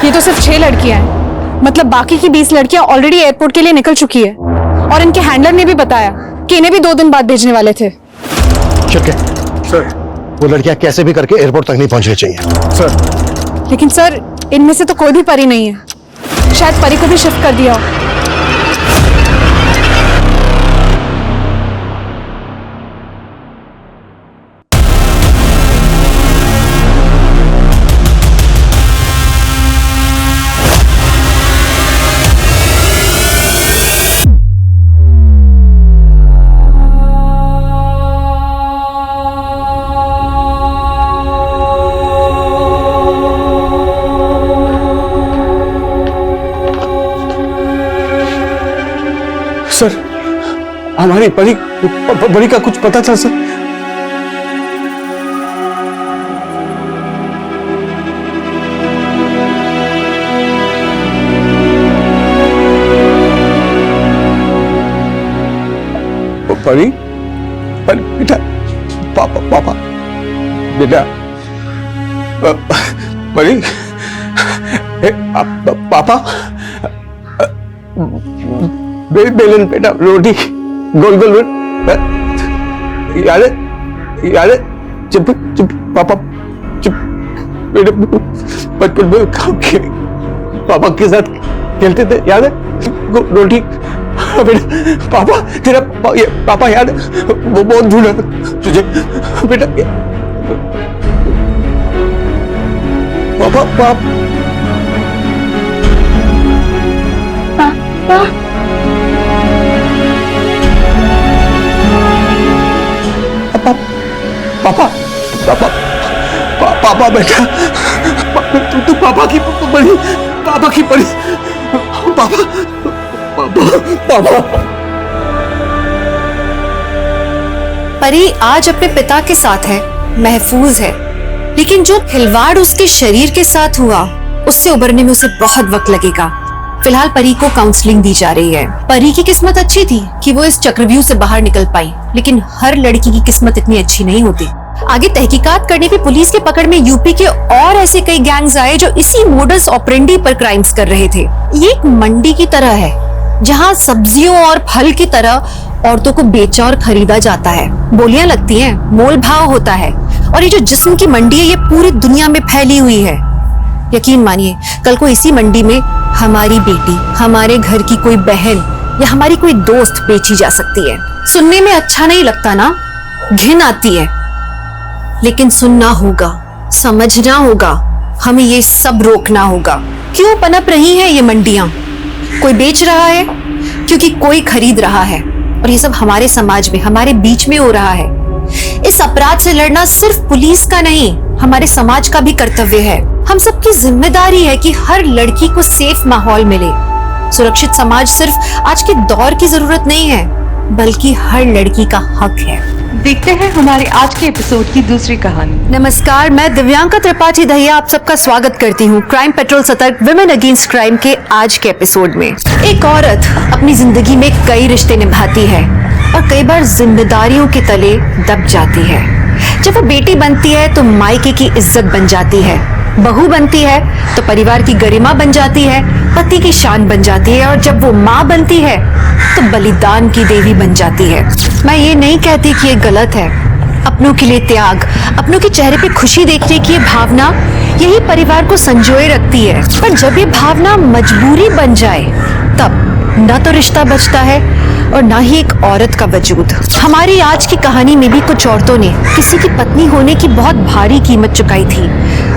ये तो सिर्फ 6 लड़कियां हैं, मतलब बाकी की 20 लड़कियां ऑलरेडी एयरपोर्ट के लिए निकल चुकी है, और इनके हैंडलर ने भी बताया कि इन्हें भी 2 दिन बाद भेजने वाले थे। शिरके, सर, वो लड़कियां कैसे भी करके एयरपोर्ट तक नहीं पहुंचनी चाहिए। सर, लेकिन सर, इनमें से तो कोई भी परी नहीं है। शायद परी को भी शिफ्ट कर दिया हो। सर, हमारी परी परी का कुछ पता था सर? परी, बेटा, पापा बेटा, परी, पापा, बेलन बेटा, रोटी गोल गोल याद है? चुप पापा, चुप बेटे, बचपन में पापा के साथ खेलते थे, याद है? रोटी बेटा, पापा तेरा पापा याद है? वो बहुत ढूंढा तुझे बेटा। पापा पापा पापा बेटा, तू पापा की बड़ी, पापा की बड़ी, पापा परी आज अपने पिता के साथ है, महफूज है, लेकिन जो खिलवाड़ उसके शरीर के साथ हुआ उससे उबरने में उसे बहुत वक्त लगेगा। फिलहाल परी को काउंसलिंग दी जा रही है। परी की किस्मत अच्छी थी कि वो इस चक्रव्यूह से बाहर निकल पाई, लेकिन हर लड़की की किस्मत इतनी अच्छी नहीं होती। आगे तहकीकात करने पे पुलिस के पकड़ में यूपी के और ऐसे कई गैंग्स आए जो इसी मोडस ऑपरेंडी पर क्राइम्स कर रहे थे। ये एक मंडी की तरह है जहाँ सब्जियों और फल की तरह औरतों को बेचा और खरीदा जाता है, बोलियां लगती हैं, मोल भाव होता है। और ये जो जिस्म की मंडी है ये पूरी दुनिया में फैली हुई है। यकीन मानिए कल को इसी मंडी में हमारी बेटी, हमारे घर की कोई बहन या हमारी कोई दोस्त बेची जा सकती है। सुनने में अच्छा नहीं लगता ना, घिन आती है, लेकिन सुनना होगा, समझना होगा, हमें ये सब रोकना होगा। क्यों पनप रही हैं ये मंडियां? कोई बेच रहा है क्योंकि कोई खरीद रहा है, और ये सब हमारे समाज में, हमारे बीच में हो रहा है। इस अपराध से लड़ना सिर्फ पुलिस का नहीं, हमारे समाज का भी कर्तव्य है। हम सबकी जिम्मेदारी है कि हर लड़की को सेफ माहौल मिले। सुरक्षित समाज सिर्फ आज के दौर की जरूरत नहीं है, बल्कि हर लड़की का हक है। देखते हैं हमारे आज के एपिसोड की दूसरी कहानी। नमस्कार, मैं दिव्यांका त्रिपाठी दहिया आप सबका स्वागत करती हूँ क्राइम पेट्रोल सतर्क विमेन अगेंस्ट क्राइम के आज के एपिसोड में। एक औरत अपनी जिंदगी में कई रिश्ते निभाती है और कई बार जिम्मेदारियों के तले दब जाती है। जब वो बेटी बनती है तो मायके की इज्जत बन जाती है, बहू बनती है तो परिवार की गरिमा बन जाती है, पति की शान बन जाती है, और जब वो माँ बनती है तो बलिदान की देवी बन जाती है। मैं ये नहीं कहती कि ये गलत है। अपनों के लिए त्याग, अपनों के चेहरे पे खुशी देखने की ये भावना यही परिवार को संजोए रखती है। पर जब ये भावना मजबूरी बन जाए तब न तो रिश्ता बचता है और ना ही एक औरत का वजूद। हमारी आज की कहानी में भी कुछ औरतों ने किसी की पत्नी होने की बहुत भारी कीमत चुकाई थी,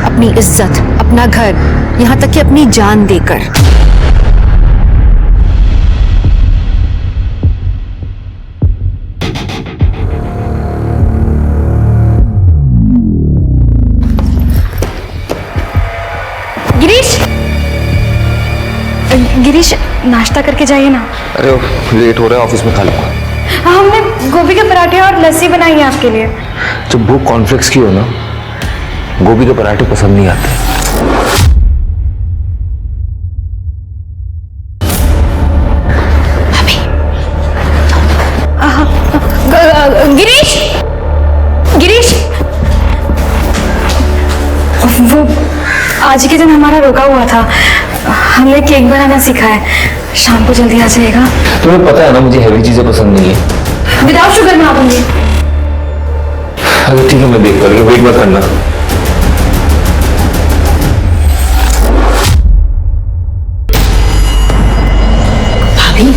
अपनी इज्जत, अपना घर, यहाँ तक कि अपनी जान देकर। गिरीश, नाश्ता करके जाइए ना। अरे लेट हो रहा है, ऑफिस में खा लूंगा। हाँ, हमने गोभी के पराठे और लस्सी बनाई है आपके लिए। जब भूख कॉर्नफ्लेक्स की हो ना, गोभी के पराठे पसंद नहीं आते। गिरीश, गिरीश, वो आज के दिन हमारा रुका हुआ था, हमने केक बनाना सीखा है, शाम को जल्दी आ जाएगा। तुम्हें पता है ना मुझे हैवी चीजें पसंद नहीं है। विदाउट शुगर बना दूंगी। अरे ठीक है, मैं देख कर वेट मत करना। भाभी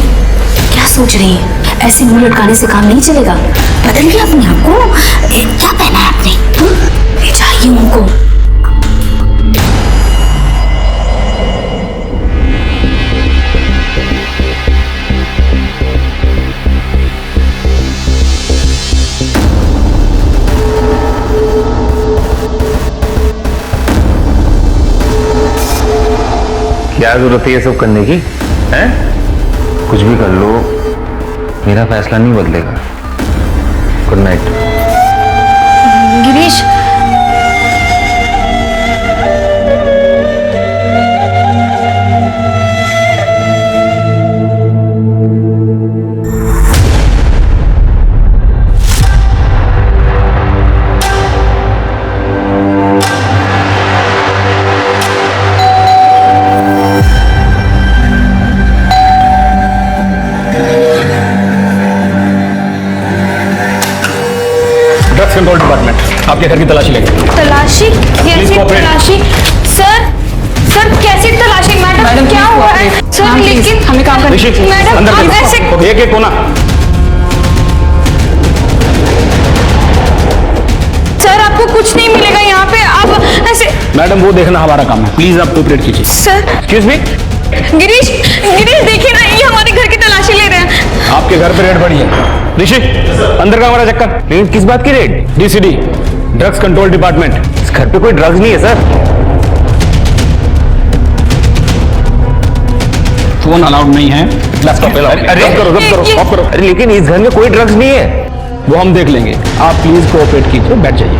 क्या सोच रही है? ऐसे मुंह लटकाने से काम नहीं चलेगा। बदलिए अपने आप को। क्या पहना है आपने? ले जाइए उनको। क्या जरूरत है ये सब करने की? हैं? कुछ भी कर लो, मेरा फैसला नहीं बदलेगा। Good night. Girish, drugs control department आपके घर की तलाशी लेंगे। तलाशी? कैसी cooperate. तलाशी? सर कैसी तलाशी? मैडम क्या हुआ है? सर लेकिन हमें काम करना ऋषि, मैडम अंदर आप ऐसे चलो। एक एक कोना। सर आपको कुछ नहीं मिलेगा यहाँ पे, आप ऐसे। मैडम वो देखना हमारा काम है, प्लीज आप कोऑपरेट कीजिए। सर एक्सक्यूज मी, गिरीश देखिए ना, ये हमारे घर की तलाशी ले रहे हैं। आपके घर पे रेड पड़ी है। ऋषि, अंदर का हमारा चक्कर। लेकिन किस बात की रेड? डीसीडी, drugs control department. इस घर पे कोई ड्रग्स नहीं है सर। फोन अलाउड नहीं है। Laptop allowed. अरे ऑफ करो। अरे लेकिन इस घर में कोई ड्रग्स नहीं है। वो हम देख लेंगे, आप प्लीज कोऑपरेट कीजिए, बैठ जाइए।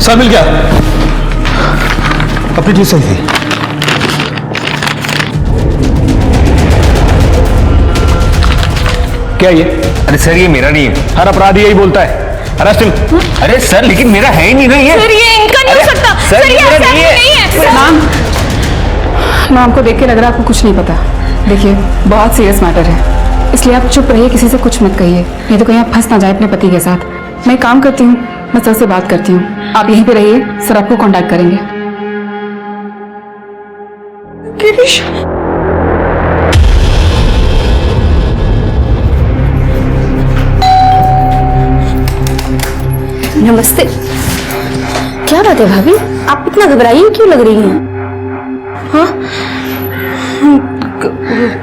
सर मिल गया। अपनी चीज सही थी। क्या ये? अरे सर ये मेरा नहीं है। हर अपराधी यही बोलता है, अरेस्ट हिम। अरे सर लेकिन मेरा है ही नहीं ना ये। सर ये इनका नहीं हो सकता। सर ये मेरा नहीं है। मैम को देख के लग रहा है आपको कुछ नहीं पता। देखिए बहुत सीरियस मैटर है, इसलिए आप चुप रहिए, किसी से कुछ मत कहिए, नहीं तो कहीं आप फंस ना जाए अपने पति के साथ। मैं काम करती हूँ, मैं सर से बात करती हूँ, आप यहीं पे रहिए, सर आपको कांटेक्ट करेंगे। गिरीश नमस्ते। क्या बात है भाभी, आप इतना घबराई क्यों लग रही हैं? हाँ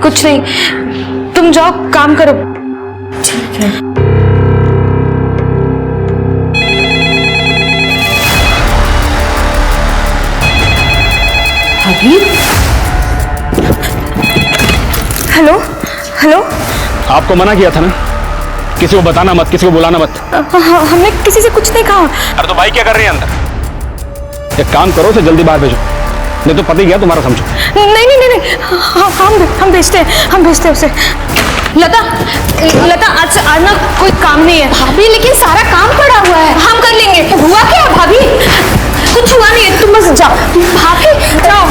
कुछ नहीं, तुम जाओ काम करो। ठीक है। भाभी, हेलो हेलो, आपको मना किया था ना, किसी को बताना मत, किसी को बुलाना मत। हमने किसी से कुछ नहीं कहा। अरे तो भाई क्या कर रही है अंदर? एक काम करो, उसे जल्दी बाहर भेजो, नहीं तो पति गया तुम्हारा समझो। नहीं, हम भेजते हैं उसे। लता आज ना कोई काम नहीं है भाभी, लेकिन सारा काम पड़ा हुआ है, हम कर लेंगे। हुआ क्या भाभी? कुछ हुआ नहीं है, तुम बस जाओ भाभी, जाओ।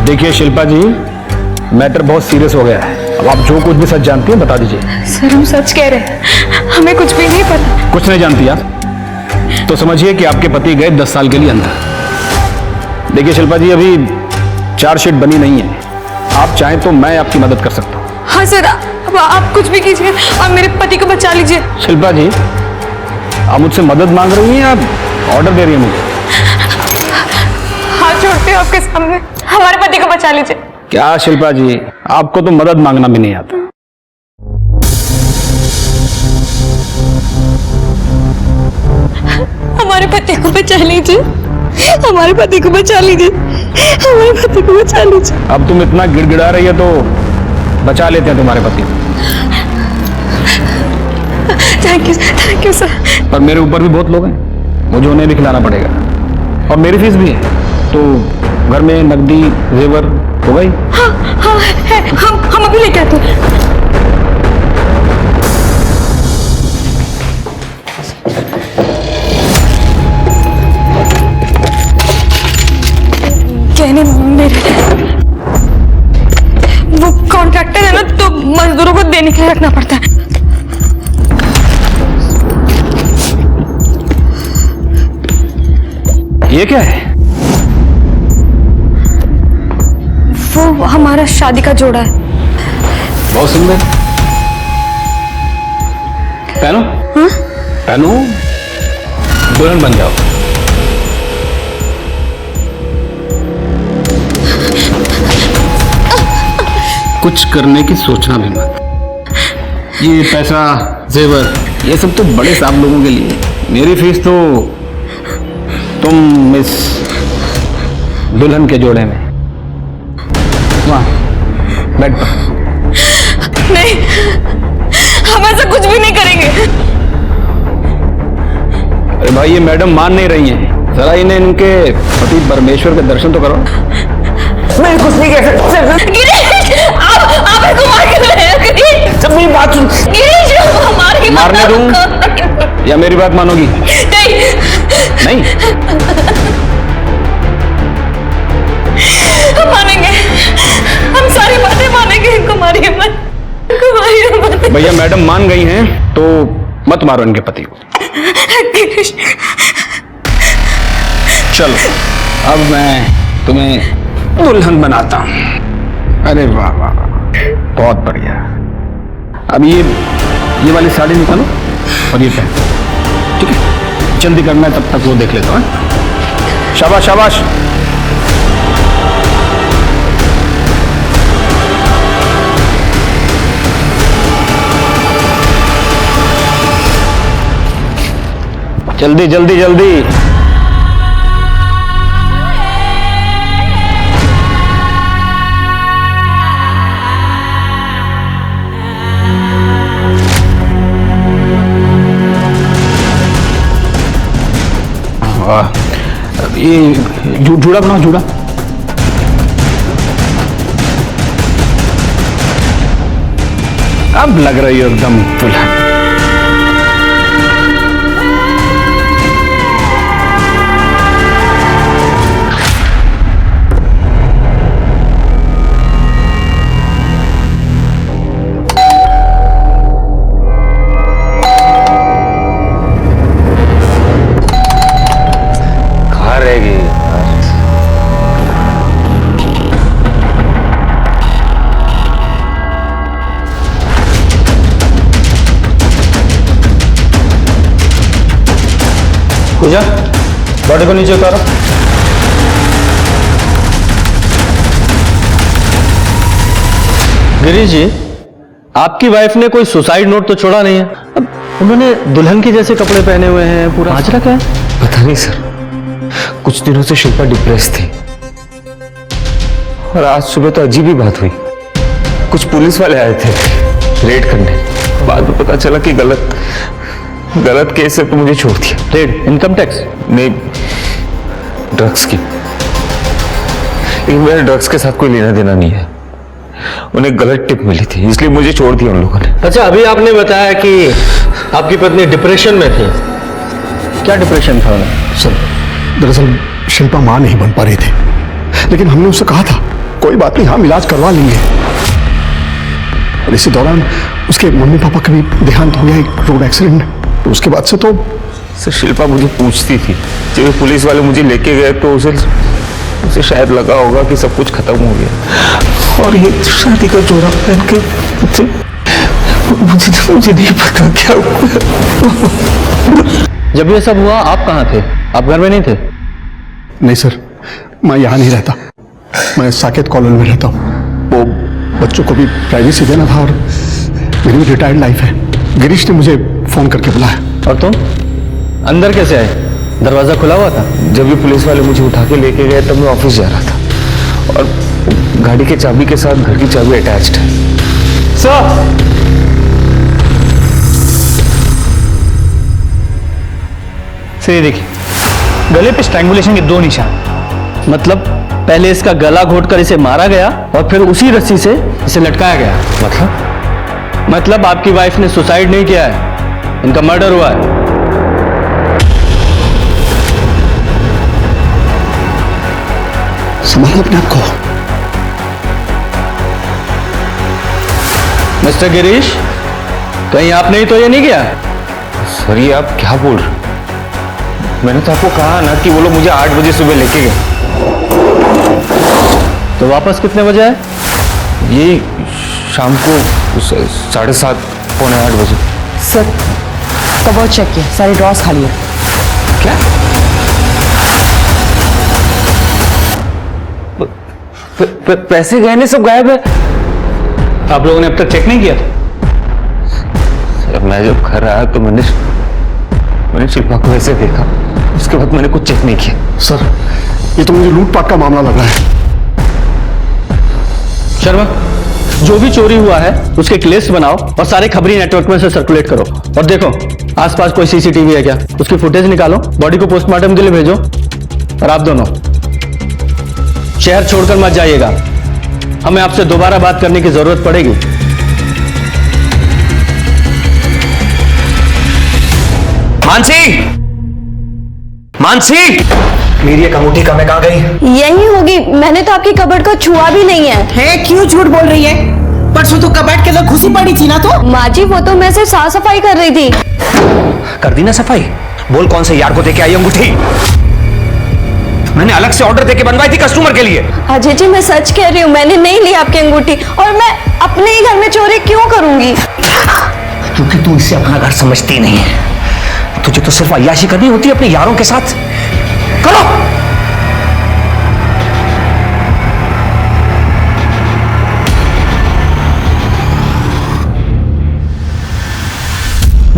देखिए शिल्पा जी, मैटर बहुत सीरियस हो गया है। अब आप जो कुछ भी सच जानती हैं बता दीजिए। सर हम सच कह रहे हैं, हमें कुछ भी नहीं पता। कुछ नहीं जानती आप? तो समझिए कि आपके पति गए 10 साल के लिए अंदर। देखिए शिल्पा जी, अभी चार्जशीट बनी नहीं है, आप चाहें तो मैं आपकी मदद कर सकता हूँ। हाँ सर, अब आप कुछ भी कीजिए और मेरे पति को बचा लीजिए। शिल्पा जी, आप मुझसे मदद मांग रही हैं या ऑर्डर दे रही हैं मुझे? हाथ जोड़ते हो आपके सामने, हमारे पति को बचा लीजिए। क्या शिल्पा जी, आपको तो मदद मांगना भी नहीं आता। हमारे पति को बचा लीजिए, हमारे पति को बचा लीजिए, हमारे पति को बचा लीजिए। अब तुम इतना गिड़गिड़ा रही है तो बचा लेते हैं तुम्हारे पति को। Thank you sir. पर मेरे ऊपर भी बहुत लोग हैं, मुझे उन्हें भी खिलाना पड़ेगा, और मेरी फीस भी है। तो घर में नकदी जेवर हो गई? हाँ है, हम अभी लेके आते हैं। कहने मेरे वो कॉन्ट्रैक्टर है ना, तो मजदूरों को देने के लिए रखना पड़ता है। ये क्या है? वो हमारा शादी का जोड़ा है। बहुत सुंदर। पहनो। हाँ? पहनो, दुल्हन बन जाओ। कुछ करने की सोचना भी मत। ये पैसा जेवर, ये सब तो बड़े साहब लोगों के लिए। मेरी फीस तो तुम मिस दुल्हन के जोड़े में, वहाँ बेड पर। नहीं, हम ऐसा कुछ भी नहीं करेंगे। अरे भाई, ये मैडम मान नहीं रही हैं, जरा इन्हें इनके पति परमेश्वर के दर्शन तो करो। मैं कुछ नहीं कह सकता। गिरीश, आप इसको मार के रहे हैं। गिरीश, सब मेरी बात सुन। गिरीश, मारने दूं या मेरी बात मानोगी? नहीं, हम मानेंगे, हम सारी बातें मानेंगे। इनको मारिए मत, इनको मारिए मत। भैया मैडम मान गई हैं तो मत मारो इनके पति को। गिरीश, चलो अब मैं तुम्हें दुल्हन बनाता हूं। अरे वाह वाह, बहुत बढ़िया। अब ये वाली साड़ी निकालो और ये पहन, ठीक है? जल्दी करना है, तब तक वो देख लेता हूं। शाबाश शाबाश। जल्दी जल्दी जल्दी। ये जूड़ा बनाओ, जूड़ा। अब लग रही हो एकदम दुल्हन। पूजा, बॉडी को नीचे उतारो। गिरीश जी, आपकी वाइफ ने कोई सुसाइड नोट तो छोड़ा नहीं है। अब उन्होंने दुल्हन के जैसे कपड़े पहने हुए हैं, पूरा माजरा क्या है? पता नहीं सर, कुछ दिनों से शिल्पा डिप्रेस थी और आज सुबह तो अजीब ही बात हुई। कुछ पुलिस वाले आए थे रेड करने, बाद में पता चला कि गलत केस है तो मुझे छोड़ दिया। रेड? Income tax? नहीं, ड्रग्स की। लेकिन मेरा ड्रग्स के साथ कोई लेना देना नहीं है, उन्हें गलत टिप मिली थी इसलिए मुझे छोड़ दिया उन लोगों ने। अच्छा, अभी आपने बताया कि आपकी पत्नी डिप्रेशन में थी, क्या डिप्रेशन था उन्हें? सर, दरअसल शिल्पा मां नहीं बन पा रही थी, लेकिन हमने उससे कहा था कोई बात नहीं, हम इलाज करवा लेंगे। और इसी दौरान उसके मम्मी पापा का भी देहांत हो गया एक रोड एक्सीडेंट में। तो उसके बाद से तो सर शिल्पा मुझे पूछती थी, जब पुलिस वाले मुझे लेके गए तो उसे शायद लगा होगा कि सब कुछ खत्म हो गया, और ये शादी का जोड़ा पहन के मुझे नहीं पता क्या हुआ। जब ये सब हुआ आप कहाँ थे? आप घर में नहीं थे? नहीं सर, मैं यहाँ नहीं रहता, मैं साकेत कॉलोनी में रहता हूँ। वो बच्चों को भी प्राइवेसी देना था और मेरी भी रिटायर्ड लाइफ है। गिरीश ने मुझे फोन करके बुलाया। और तुम अंदर कैसे आए? दरवाजा खुला हुआ था? जब भी पुलिस वाले मुझे उठा के लेके गए तब मैं ऑफिस जा रहा था, और गाड़ी के चाबी के साथ घर की चाबी अटैच्ड है। सर, ये देखिए, गले पे स्ट्रैंगुलेशन के 2 निशान। मतलब पहले इसका गला घोटकर इसे मारा गया और फिर उसी रस्सी से इसे लटकाया गया। मतलब आपकी वाइफ ने सुसाइड नहीं किया है, इनका मर्डर हुआ है। संभालो अपने आप को। मिस्टर गिरीश, कहीं आपने ही तो ये नहीं किया? सर ये आप क्या बोल रहे? मैंने तो आपको कहा ना कि वो लोग मुझे 8 बजे सुबह लेके गए। तो वापस कितने बजे आए? ये शाम को 7:30 पौने 8 बजे। सर, कबर्ड चेक किया, सारे ड्रॉर्स खाली है। क्या? पैसे गहने सब गायब है। आप लोगों ने अब तक चेक नहीं किया? जब घर आया तो मैंने शिल्पा को ऐसे देखा, उसके बाद मैंने कुछ चेक नहीं किया। सर, ये तो मुझे लूटपाट का मामला लग रहा है। शर्मा, जो भी चोरी हुआ है उसके एक लिस्ट बनाओ और सारे खबरी नेटवर्क में से सर्कुलेट करो। और देखो आसपास कोई सीसीटीवी है क्या, उसकी फुटेज निकालो, बॉडी को पोस्टमार्टम के लिए भेजो। और आप दोनों शहर छोड़कर मत जाइएगा, हमें आपसे दोबारा बात करने की जरूरत पड़ेगी। मानसी, मेरी एक अंगूठी कहाँ गई? यही होगी, मैंने तो आपकी कबर्ड को छुआ भी नहीं है। क्यों झूठ बोल रही है? परसों तो कबर्ड के अंदर घुसी पड़ी थी ना। तो माँ जी वो तो मैं सिर्फ साफ सफाई कर रही थी। कर दी ना सफाई? बोल कौन से यार को देके आई अंगूठी? मैंने अलग से ऑर्डर देके बनवाई थी कस्टमर के लिए। अजय जी मैं सच कह रही हूँ, मैंने नहीं ली आपकी अंगूठी, और मैं अपने ही घर में चोरी क्यों करूंगी? क्योंकि तू इसे अपना घर समझती नहीं है। तुझे तो सिर्फ अय्याशी करनी होती है अपने यारों के साथ। करो।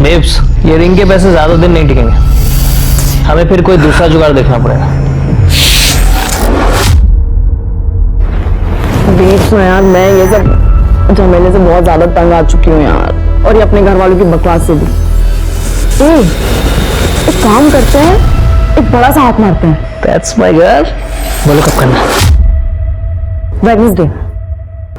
बेब्स, ये रिंग के पैसे ज्यादा दिन नहीं टिकेंगे, हमें फिर कोई दूसरा जुगाड़ देखना पड़ेगा। बेब्स ना यार, मैं ये सब झमेले से बहुत ज्यादा तंग आ चुकी हूँ यार, और ये अपने घर वालों की बकवास से भी। एक काम करते हैं, एक बड़ा सा हाथ मारते हैं। That's my girl। बोलो कब करना? वेडनेसडे।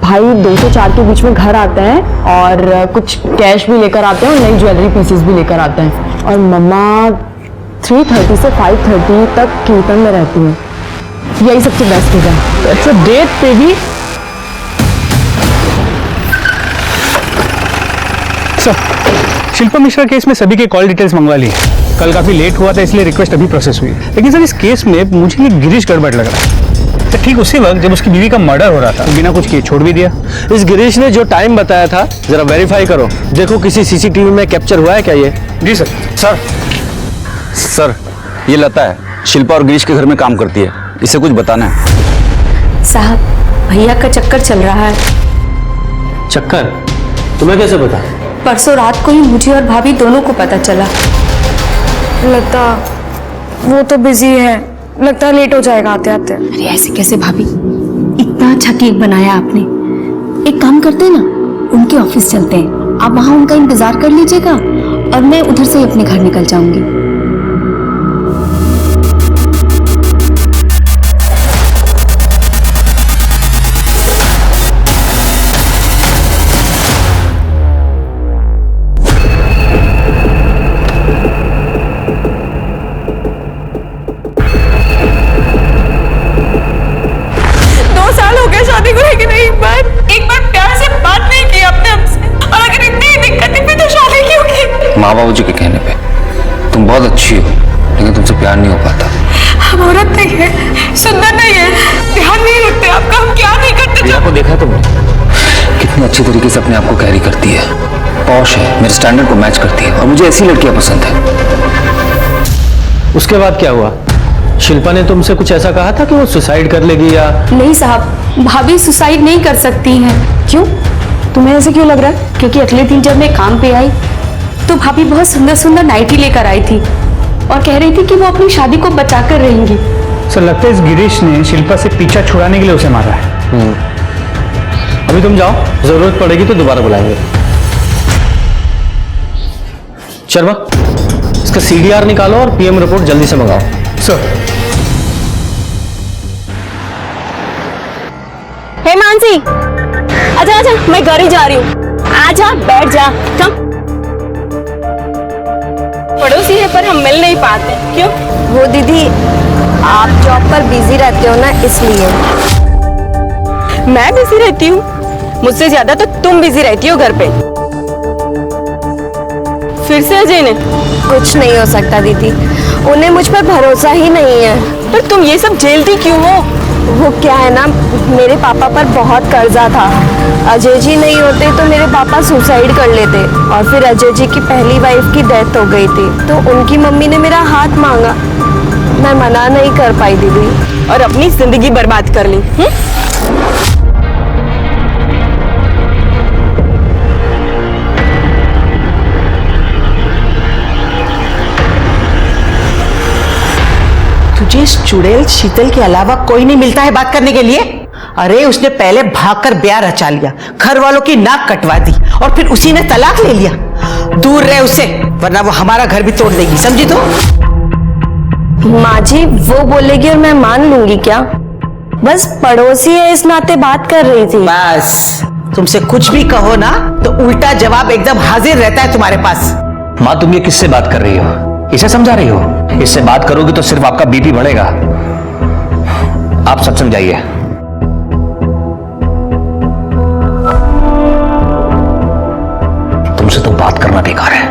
भाई 2 से 4 के बीच में घर आते हैं और कुछ कैश भी लेकर आते हैं और नई ज्वेलरी पीसेस भी लेकर आते हैं। और मम्मा 3:30 से 5:30 तक कीर्तन में रहती है। यही सबसे बेस्ट है। That's a date, baby। Shilpa Mishra case में सभी के कॉल डिटेल्स मंगवा ली। कल काफी लेट हुआ था इसलिए रिक्वेस्ट अभी प्रोसेस हुई, लेकिन सर इस केस में मुझे ये गिरीश गड़बड़ लग रहा है। तो ठीक उसी वक्त जब उसकी बीवी का मर्डर हो रहा था, बिना कुछ किए छोड़ भी दिया। इस गिरीश ने जो टाइम बताया था जरा वेरीफाई करो, देखो किसी सीसीटीवी में कैप्चर हुआ है क्या ये। जी सर। सर ये लता है, शिल्पा और गिरीश के घर में काम करती है, इसे कुछ बताना है। साहब भैया का चक्कर चल रहा है। चक्कर? तुम्हें कैसे पता? परसों रात को ही मुझे और भाभी दोनों को पता चला। लता वो तो बिजी है, लगता है लेट हो जाएगा आते आते। अरे ऐसे कैसे भाभी, इतना अच्छा केक बनाया आपने। एक काम करते हैं ना, उनके ऑफिस चलते हैं, आप वहां उनका इंतजार कर लीजिएगा और मैं उधर से ही अपने घर निकल जाऊंगी। माँ बाबू जी के कहने पे तुम बहुत अच्छी हो, लेकिन तुमसे प्यार नहीं हो पाता। हम औरत नहीं है, सुंदर नहीं है, ध्यान नहीं रखते आपका, हम क्या नहीं करते। प्रिया को देखा तुमने कितनी अच्छी तरीके से अपने आप को कैरी करती है, पॉश है, मेरे स्टैंडर्ड को मैच करती है, और मुझे ऐसी लड़कियां पसंद है। उसके बाद क्या हुआ? शिल्पा ने तुमसे कुछ ऐसा कहा था कि वो सुसाइड कर लेगी या? नहीं साहब, भाभी सुसाइड नहीं कर सकती हैं। क्यों, तुम्हें ऐसे क्यों लग रहा है? क्योंकि अगले दिन जब मैं काम पे आई तो भाभी बहुत सुंदर सुंदर नाइटी लेकर आई थी और कह रही थी कि वो अपनी शादी को बचा कर रहेंगी। सर लगता है इस गिरीश ने शिल्पा से पीछा छुड़ाने के लिए उसे मारा है। अभी तुम जाओ, जरूरत पड़ेगी तो दोबारा बुलाएंगे। शर्मा, इसका CDR निकालो और PM रिपोर्ट जल्दी से मंगाओ। सर। हे मानसी, आजा आजा, मैं घर ही जा रही हूँ। आजा बैठ जा। कम पड़ोसी है पर हम मिल नहीं पाते। क्यों? वो दीदी आप जॉब पर बिजी रहते हो ना, इसलिए। मैं बिजी रहती हूँ? मुझसे ज्यादा तो तुम बिजी रहती हो घर पे। फिर से अजय ने? कुछ नहीं हो सकता दीदी, उन्हें मुझ पर भरोसा ही नहीं है। पर तुम ये सब झेलती क्यों हो? वो क्या है ना, मेरे पापा पर बहुत कर्जा था। अजय जी नहीं होते तो मेरे पापा सुसाइड कर लेते, और फिर अजय जी की पहली वाइफ की डेथ हो गई थी, तो उनकी मम्मी ने मेरा हाथ मांगा, मैं मना नहीं कर पाई दीदी, और अपनी जिंदगी बर्बाद कर ली। इस चुड़ैल शीतल के अलावा कोई नहीं मिलता है बात करने के लिए? अरे उसने पहले भागकर ब्याह रचा लिया, घर वालों की नाक कटवा दी और फिर उसी ने तलाक ले लिया। दूर रहे उससे, वरना वो हमारा घर भी तोड़ देगी, समझी तो? माँ जी वो बोलेगी और मैं मान लूंगी क्या? बस पड़ोसी है इस नाते बात कर रही थी। बस तुमसे कुछ भी कहो ना तो उल्टा जवाब एकदम हाजिर रहता है तुम्हारे पास। माँ तुम ये किससे बात कर रही हो? इसे समझा रही हो? इससे बात करोगी तो सिर्फ आपका बीपी बढ़ेगा। आप सच समझाइए। तुमसे तो बात करना बेकार है।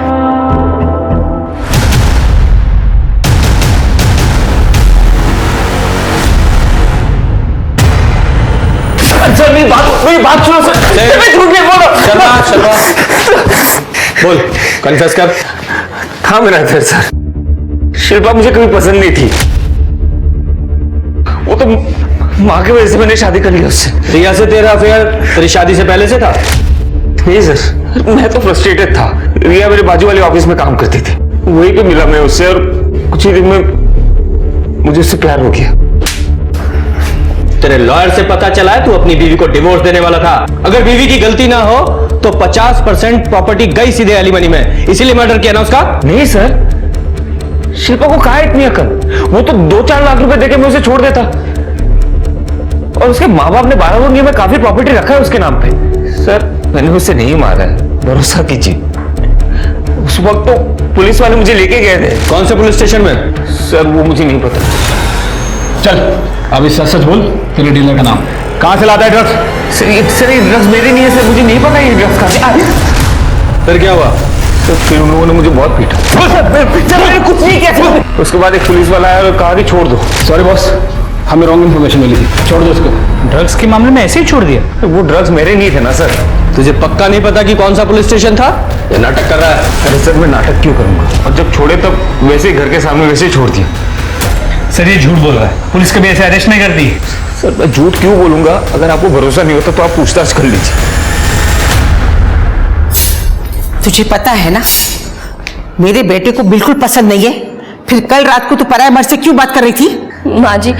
सर मेरी बात सुनो सर। मैं झूठ नहीं बोल रहा। शर्मा बोल, कन्फेस कर। हाँ मेरा अफेयर सर, शिल्पा मुझे कभी पसंद नहीं थी। वो तो माँ की वजह से मैंने शादी कर ली उससे। रिया से तेरा अफेयर तेरी शादी से पहले से था? नहीं सर, मैं तो फ्रस्ट्रेटेड था। रिया मेरे बाजू वाले ऑफिस में काम करती थी, वहीं पे मिला मैं उससे और कुछ ही दिन में मुझे उससे प्यार हो गया। तेरे लॉयर से पता चला है तू अपनी बीवी को डिवोर्स देने वाला था। अगर बीवी की गलती ना हो तो 50% प्रॉपर्टी गई सीधे एलिमनी में, इसीलिए मर्डर किया ना उसका? नहीं सर, शिल्पा को कहा इतनी अकल? वो तो 2-4 लाख रुपए देके मैं उसे छोड़ देता। और उसके माँ बाप ने 12 रोनिया में काफी प्रॉपर्टी रखा है उसके नाम पे। सर मैंने उसे नहीं मारा है, भरोसा कीजिए। उस वक्त तो पुलिस वाले मुझे लेके गए थे। कौन से पुलिस स्टेशन में? सर वो मुझे नहीं पता। चल अब इस सच बोल, तेरे डीलर का नाम कहां से लाता है ड्रग्स? सर ये ड्रग्स मेरे नहीं है सर, मुझे नहीं पता ये ड्रग्स कहां से। फिर क्या हुआ? तो फिर उन लोगों ने मुझे बहुत पीटा। मैंने कुछ नहीं किया। उसके बाद एक पुलिस वाला आया और कहा कि छोड़ दो। सॉरी बॉस, हमें रॉन्ग इन्फॉर्मेशन मिली थी, छोड़ दो उसको। ड्रग्स के मामले में ऐसे ही छोड़ दिया? वो ड्रग्स मेरे नहीं थे ना सर। तुझे पक्का नहीं पता कि कौन सा पुलिस स्टेशन था? ये नाटक कर रहा है। अरे सर मैं नाटक क्यों करूंगा, और जब छोड़े तब वैसे ही घर के सामने वैसे ही छोड़ दिया। सर ये झूठ बोल रहा है, पुलिस कभी ऐसे अरेस्ट नहीं करती। सर मैं झूठ क्यों बोलूंगा? अगर आपको भरोसा नहीं होता तो आप पूछताछ कर लीजिए। तुझे पता है ना मेरे बेटे को बिल्कुल पसंद नहीं है, फिर कल रात को तू पराये मर्द से क्यों बात कर रही थी? माँ जी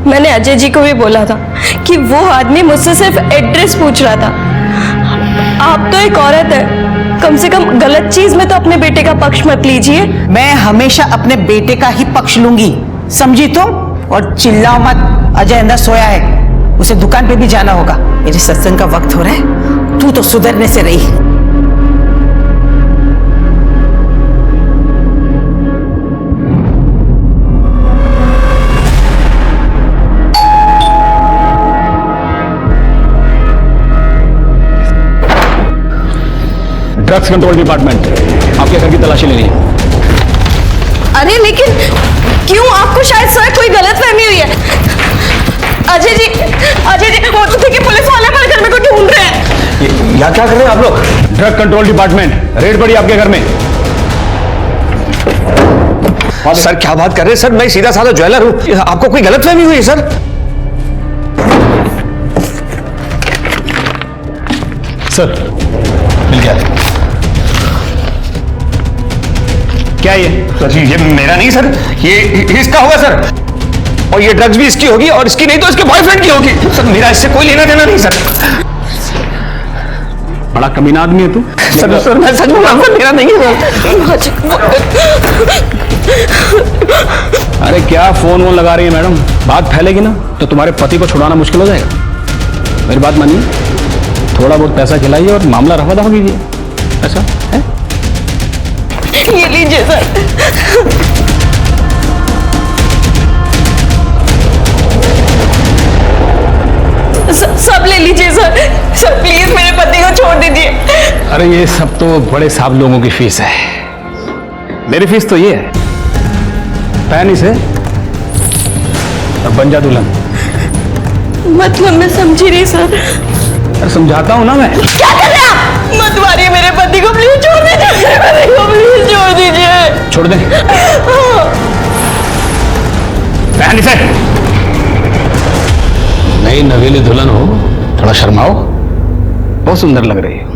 मैंने अजय जी को भी बोला था कि वो आदमी मुझसे सिर्फ एड्रेस पूछ रहा था। आप तो एक औरत है, कम से कम गलत चीज में तो अपने बेटे का पक्ष मत लीजिए। मैं हमेशा अपने बेटे का ही पक्ष लूंगी, समझी तो? और चिल्लाओ मत, अजय अंदर सोया है, उसे दुकान पे भी जाना होगा। मेरे सत्संग का वक्त हो रहा है, तू तो सुधरने से रही। ड्रग्स कंट्रोल डिपार्टमेंट, आपके घर की तलाशी लेनी है। अरे लेकिन क्यों? आपको शायद सर कोई गलतफहमी हुई है। अजय जी वो तो थे कि पुलिस वाले हमारे घर में को ढूंढ रहे हैं। यहाँ क्या कर रहे हैं आप लोग? ड्रग कंट्रोल डिपार्टमेंट, रेड पड़ी आपके घर में। सर क्या बात कर रहे हैं सर, मैं सीधा साधा ज्वेलर हूँ, आपको कोई गलतफहमी हुई है सर? सर मिल गया। क्या ये? सर ये मेरा नहीं सर, ये इसका होगा सर, और ये ड्रग्स भी इसकी होगी, और इसकी नहीं तो इसके बॉयफ्रेंड की होगी। सर मेरा इससे कोई लेना देना नहीं सर। बड़ा कमीना आदमी है तू। सर मैं सच बोल रहा हूँ, मेरा नहीं है। अरे क्या फोन वोन लगा रही है मैडम? बात फैलेगी ना तो तुम्हारे पति को छुड़ाना मुश्किल हो जाएगा। मेरी बात मानिए, थोड़ा बहुत पैसा खिलाइए और मामला रफा दफा कीजिए। ऐसा है? ये लीजिए सर। सब ले लीजिए सर। सर प्लीज मेरे पति को छोड़ दीजिए। अरे ये सब तो बड़े साहब लोगों की फीस है, मेरी फीस तो ये है, पहन इसे अब बन जा दुल्हन। मतलब मैं समझी नहीं सर। अरे समझाता हूँ ना मैं। क्या कर रहे हैं आप? मत मारिए मेरे पति को, प्लीज छोड़ दीजिए मेरे पति को, प्लीज छोड़ दीजिए। छोड़ दे। पहन इसे। नई नवेली दुल्हन हो, थोड़ा शर्माओ, बहुत सुंदर लग रही है।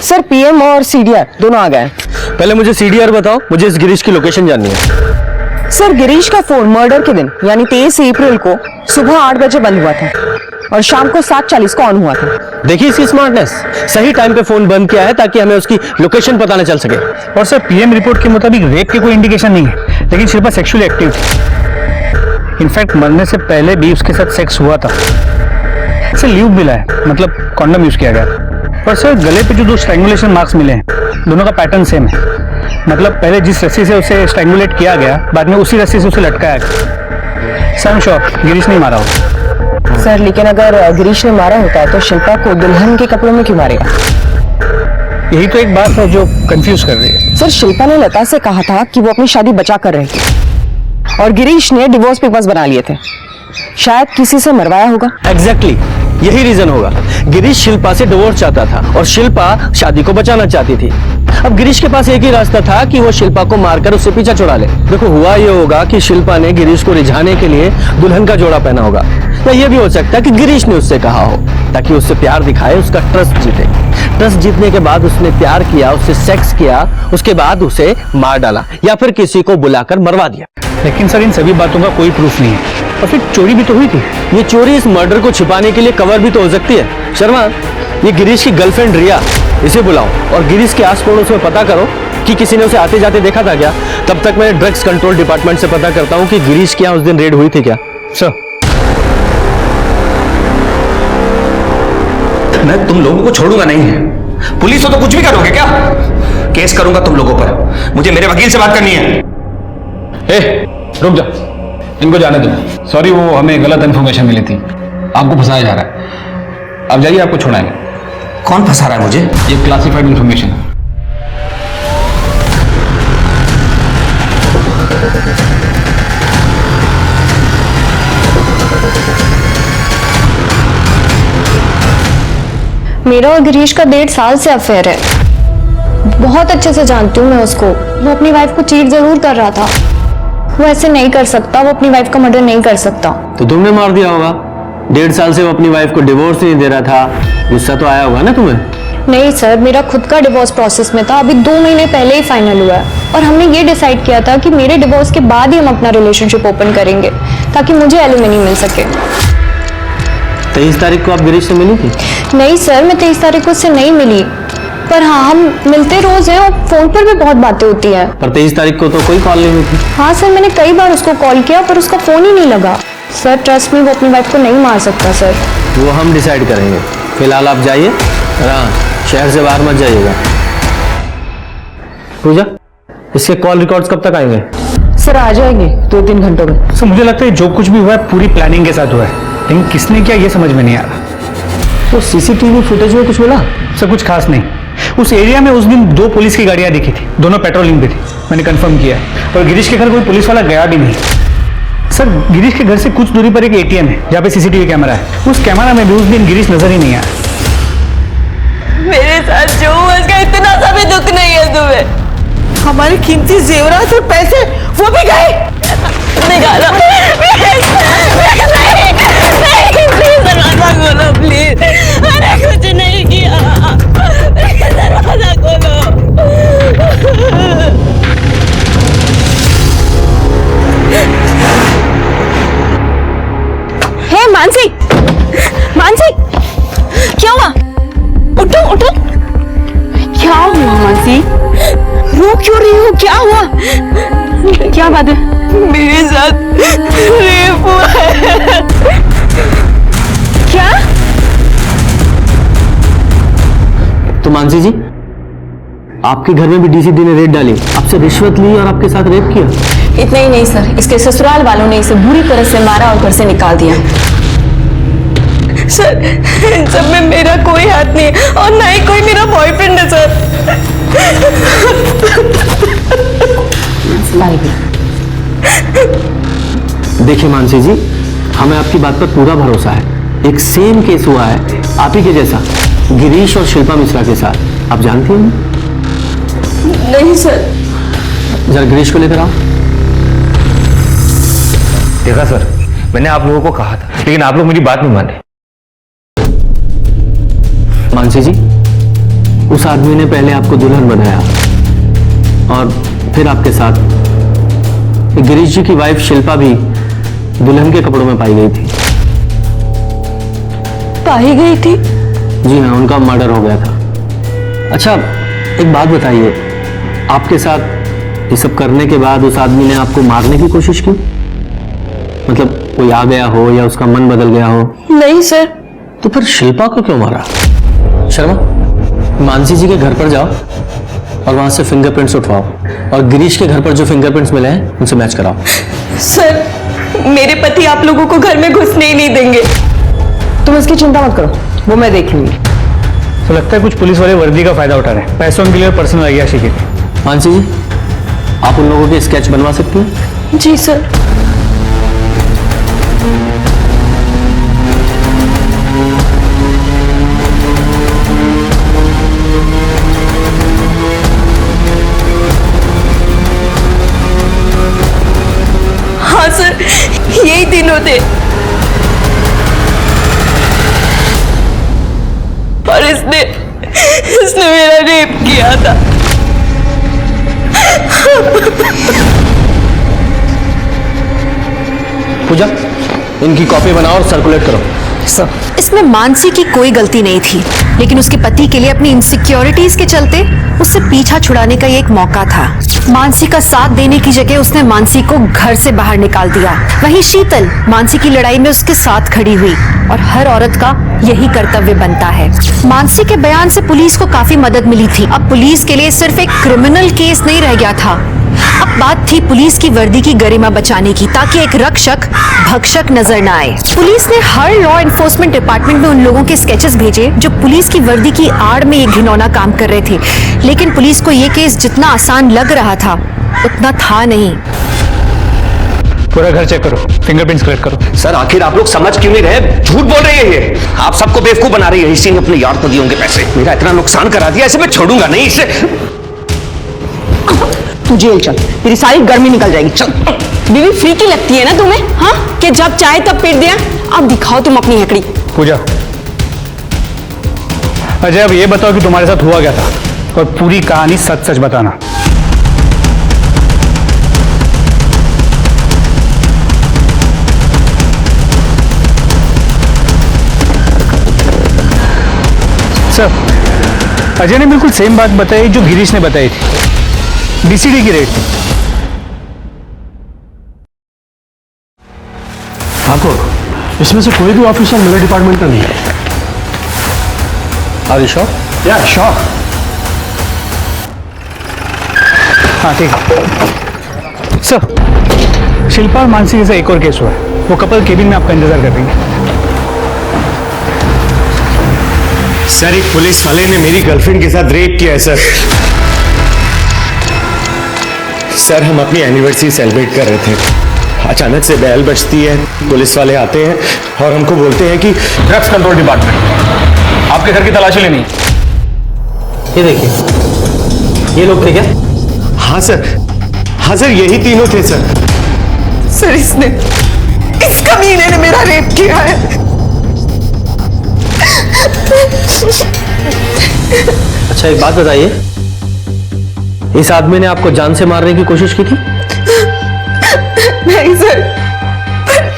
सर पीएम और सीडीआर दोनों आ गए। पहले मुझे सीडीआर बताओ, मुझे इस गिरीश की लोकेशन जाननी है। सर गिरीश का फोन मर्डर के दिन यानी 23 अप्रैल को सुबह 8 बजे बंद हुआ था और शाम को 7:40 को ऑन हुआ था। देखिए इसकी स्मार्टनेस, सही टाइम पे फोन बंद किया है ताकि हमें उसकी लोकेशन पता न चल सके। और सर पीएम रिपोर्ट के मुताबिक रेप के कोई इंडिकेशन नहीं है, लेकिन शिल्पा सेक्सुअली एक्टिव थी। इनफैक्ट मरने से पहले भी उसके साथ सेक्स हुआ था। इसे ल्यूब मिला है, मतलब कॉन्डम यूज किया गया। और सर गले पे जो 2 स्ट्रैंगुलेशन मार्क्स मिले हैं, दोनों का पैटर्न सेम है। मतलब पहले जिस रस्सी से उसे स्ट्रैंगुलेट किया गया, बाद में उसी रस्सी से उसे लटकाया गया। सर श्योर गिरीश नहीं मारा हो। सर लेकिन अगर गिरीश ने मारा होता तो शिल्पा को दुल्हन के कपड़ों में क्यों मारेगा? यही तो एक बात है जो कंफ्यूज कर रही है। सर शिल्पा ने लता से कहा था कि वो अपनी शादी बचा कर रही थी और गिरीश ने डिवोर्स पेपर्स बना लिए थे। शायद किसी से मरवाया होगा। एग्जैक्टली यही रीजन होगा। गिरीश शिल्पा से डिवोर्स चाहता था और शिल्पा शादी को बचाना चाहती थी। अब गिरीश के पास एक ही रास्ता था कि वो शिल्पा को मारकर उससे पीछा छुड़ा ले। देखो हुआ ये होगा कि शिल्पा ने गिरीश को रिझाने के लिए दुल्हन का जोड़ा पहना होगा, या ये भी हो सकता है कि गिरीश ने उससे कहा हो ताकि उससे प्यार दिखाए, उसका ट्रस्ट जीते। ट्रस्ट जीतने के बाद उसने प्यार किया, उससे सेक्स किया, उसके बाद उसे मार डाला या फिर किसी को बुलाकर मरवा दिया। लेकिन सर इन सभी बातों का कोई प्रूफ नहीं है, और फिर चोरी भी तो हुई थी। ये चोरी इस मर्डर को छिपाने के लिए कवर भी तो हो सकती है। शर्मा, ये गिरीश की गर्लफ्रेंड रिया, इसे बुलाओ और गिरीश के आस पड़ोस में पता करो कि किसी ने उसे आते जाते देखा था क्या। तब तक मैं ड्रग्स कंट्रोल डिपार्टमेंट से पता करता हूँ कि गिरीश के यहाँ उस दिन रेड हुई थी क्या। सर मैं तुम लोगों को छोड़ूंगा नहीं। पुलिस हो तो कुछ भी करोगे क्या? केस करूंगा तुम लोगों पर। मुझे मेरे वकील से बात करनी है। रुक जा, इनको जाने दो। सॉरी, वो हमें गलत इन्फॉर्मेशन मिली थी, आपको फंसाया जा रहा है। आप जाइए, आपको छोड़ाएंगे। कौन फंसा रहा है मुझे? ये क्लासिफाइड इन्फॉर्मेशन है। मेरा और गिरीश का 1.5 साल से अफेयर है। बहुत अच्छे से जानती हूँ मैं उसको। वो अपनी वाइफ को चीट जरूर कर रहा था। वो ऐसे नहीं कर सकता, वो अपनी वाइफ का मर्डर नहीं कर सकता। तो तुमने मार दिया होगा। 1.5 साल से वो अपनी वाइफ को डिवोर्स नहीं दे रहा था, गुस्सा तो आया होगा ना तुम्हें? नहीं सर, मेरा खुद का डिवोर्स प्रोसेस में था। अभी 2 महीने पहले ही फाइनल हुआ है और हमने ये डिसाइड किया था कि मेरे डिवोर्स के बाद ही हम अपना रिलेशनशिप ओपन करेंगे ताकि मुझे एलिमनी मिल सके। 23 तारीख को आप गिरीश से मिली थी? नहीं सर, मैं 23 तारीख को उससे नहीं मिली, पर हाँ हम मिलते रोज हैं और फोन पर भी बहुत बातें होती हैं। पर 23 तारीख को तो कोई कॉल नहीं हुई थी। हाँ सर, मैंने कई बार उसको कॉल किया पर उसका फोन ही नहीं लगा। सर ट्रस्ट में, वो अपनी वाइफ को नहीं मार सकता सर। वो हम डिसाइड करेंगे। फिलहाल आप जाइए, हाँ शहर से बाहर मत जाइएगा। पूजा, इसके कॉल रिकॉर्ड्स कब तक आएंगे? सर आ जाएंगे 2-3 घंटों में। सर मुझे लगता है जो कुछ भी हुआ है पूरी प्लानिंग के साथ हुआ है, लेकिन किसने किया ये समझ में नहीं आ रहा। तो सीसीटीवी फुटेज में कुछ मिला? सर कुछ खास नहीं। उस एरिया में उस दिन 2 पुलिस की गाड़ियां दिखी थी, दोनों पेट्रोलिंग पे थी, मैंने कंफर्म किया। और गिरीश के घर कोई पुलिस वाला गया भी नहीं। सर गिरीश के घर से कुछ दूरी पर एक एटीएम है जहाँ पे सीसीटीवी कैमरा है। उस कैमरा में भी उस दिन गिरीश नजर ही नहीं आया। मेरे साथ जो हुआ इसका इतना सा भी दुख नहीं है तुम्हें। हमारे कीमती जेवरात और पैसे वो भी गए। निकालो प्लीज दरवाजा खोलो प्लीज। मैंने कुछ नहीं किया, दरवाजा खोलो। हे मानसी, मानसी क्या हुआ? उठो उठो। क्या हुआ मानसी? रो क्यों रही हो? क्या हुआ? क्या बात है? मेरे साथ रेप हुआ है। क्या? तो मानसी जी, आपके घर में भी डीसीपी ने रेड डाली, आपसे रिश्वत ली और आपके साथ रेप किया? इतना ही नहीं सर, इसके ससुराल वालों ने इसे बुरी तरह से मारा और घर से निकाल दिया। सर इन सब में मेरा कोई हाथ नहीं है और ना ही कोई मेरा बॉयफ्रेंड है सर। देखिए मानसी जी, हमें आपकी बात पर पूरा भरोसा है। एक सेम केस हुआ है आप ही के जैसा, गिरीश और शिल्पा मिश्रा के साथ। आप जानती हैं? नहीं सर। जरा गिरीश को लेकर आओ। देखा सर, मैंने आप लोगों को कहा था, लेकिन आप लोग मेरी बात नहीं माने। मानसी जी, उस आदमी ने पहले आपको दुल्हन बनाया और फिर आपके साथ गिरीश जी की वाइफ शिल्पा भी दुल्हन के कपड़ों में पाई गई थी। पाई गई थी? जी हाँ, उनका मर्डर हो गया था। अच्छा, एक बात बताइए, आपके साथ ये सब करने के बाद उस आदमी ने आपको मारने की कोशिश की? मतलब कोई आ गया हो या उसका मन बदल गया हो? नहीं सर। तो फिर शिल्पा को क्यों मारा? शर्मा, मानसी जी के घर पर जाओ और वहां से फिंगरप्रिंट्स उठवाओ और गिरीश के घर पर जो फिंगरप्रिंट्स मिले हैं उनसे मैच कराओ। सर, मेरे पति आप लोगों को घर में घुसने ही नहीं देंगे। तुम इसकी चिंता मत करो, वो मैं देख लूंगी। तो लगता है कुछ पुलिस वाले वर्दी का फायदा उठा रहे हैं, पैसों के लिए पर्सनल अय्याशी की। मानसी जी, आप उन लोगों के स्केच बनवा सकती हैं? जी सर। हाँ सर, यही दिनों थे और इसने मेरा रेप किया था। पूजा, इनकी कॉपी बनाओ और सर्कुलेट करो। सर, इसमें मानसी की कोई गलती नहीं थी, लेकिन उसके पति के लिए अपनी इनसिक्योरिटीज के चलते उससे पीछा छुड़ाने का ये एक मौका था। मानसी का साथ देने की जगह उसने मानसी को घर से बाहर निकाल दिया। वहीं शीतल मानसी की लड़ाई में उसके साथ खड़ी हुई और हर औरत का यही कर्तव्य बनता है। मानसी के बयान से पुलिस को काफी मदद मिली थी। अब पुलिस के लिए सिर्फ एक क्रिमिनल केस नहीं रह गया था, अब बात थी पुलिस की वर्दी की गरिमा बचाने की, ताकि एक रक्षक भक्षक नजर न आए। पुलिस ने हर लॉ एनफोर्समेंट डिपार्टमेंट में उन लोगों के स्केचेस भेजे जो पुलिस की वर्दी की आड़ में ये घिनौना काम कर रहे थे, लेकिन पुलिस को ये केस जितना आसान लग रहा था उतना था नहीं। पूरा घर चेक करो, फिंगरप्रिंट्स कलेक्ट करो। सर, आखिर आप लोग समझ क्यों नहीं रहे? झूठ बोल रही है ये। आप सबको बेवकूफ बना रही है। इसी ने अपने यार को दिए होंगे पैसे। मेरा इतना नुकसान करा दिया, ऐसे मैं छोड़ूंगा नहीं इसे। तू जेल चल, तेरी सारी गर्मी निकल जाएगी। चल। बीवी फ्री की लगती है ना तुम्हें? हाँ, कि जब चाहे तब पीट दिया। अब दिखाओ तुम अपनी हकड़ी। पूजा, अजय, अब ये बताओ कि तुम्हारे साथ हुआ क्या था और पूरी कहानी सच सच बताना। सर, अजय ने बिल्कुल सेम बात बताई जो गिरीश ने बताई थी। डीसीडी की रेट थी। ठाकुर, इसमें से कोई भी ऑफिसर मेरे डिपार्टमेंट का नहीं है। Are you sure? या श्योर। हाँ ठीक है। सर, शिल्पा और मानसी जैसा एक और केस हुआ है। वो कपल केबिन में आपका इंतजार कर रही है। सर, एक पुलिस वाले ने मेरी गर्लफ्रेंड के साथ रेप किया है सर। सर, हम अपनी एनिवर्सरी सेलिब्रेट कर रहे थे, अचानक से बेल बजती है, पुलिस वाले आते हैं और हमको बोलते हैं कि ड्रग्स कंट्रोल डिपार्टमेंट, आपके घर की तलाशी लेनी। ये देखिए, ये लोग थे क्या? हाँ सर, हाँ सर, यही तीनों थे सर। सर, इस कमीने ने मेरा रेप किया है। अच्छा, एक बात बताइए, इस आदमी ने आपको जान से मारने की कोशिश की थी? नहीं सर,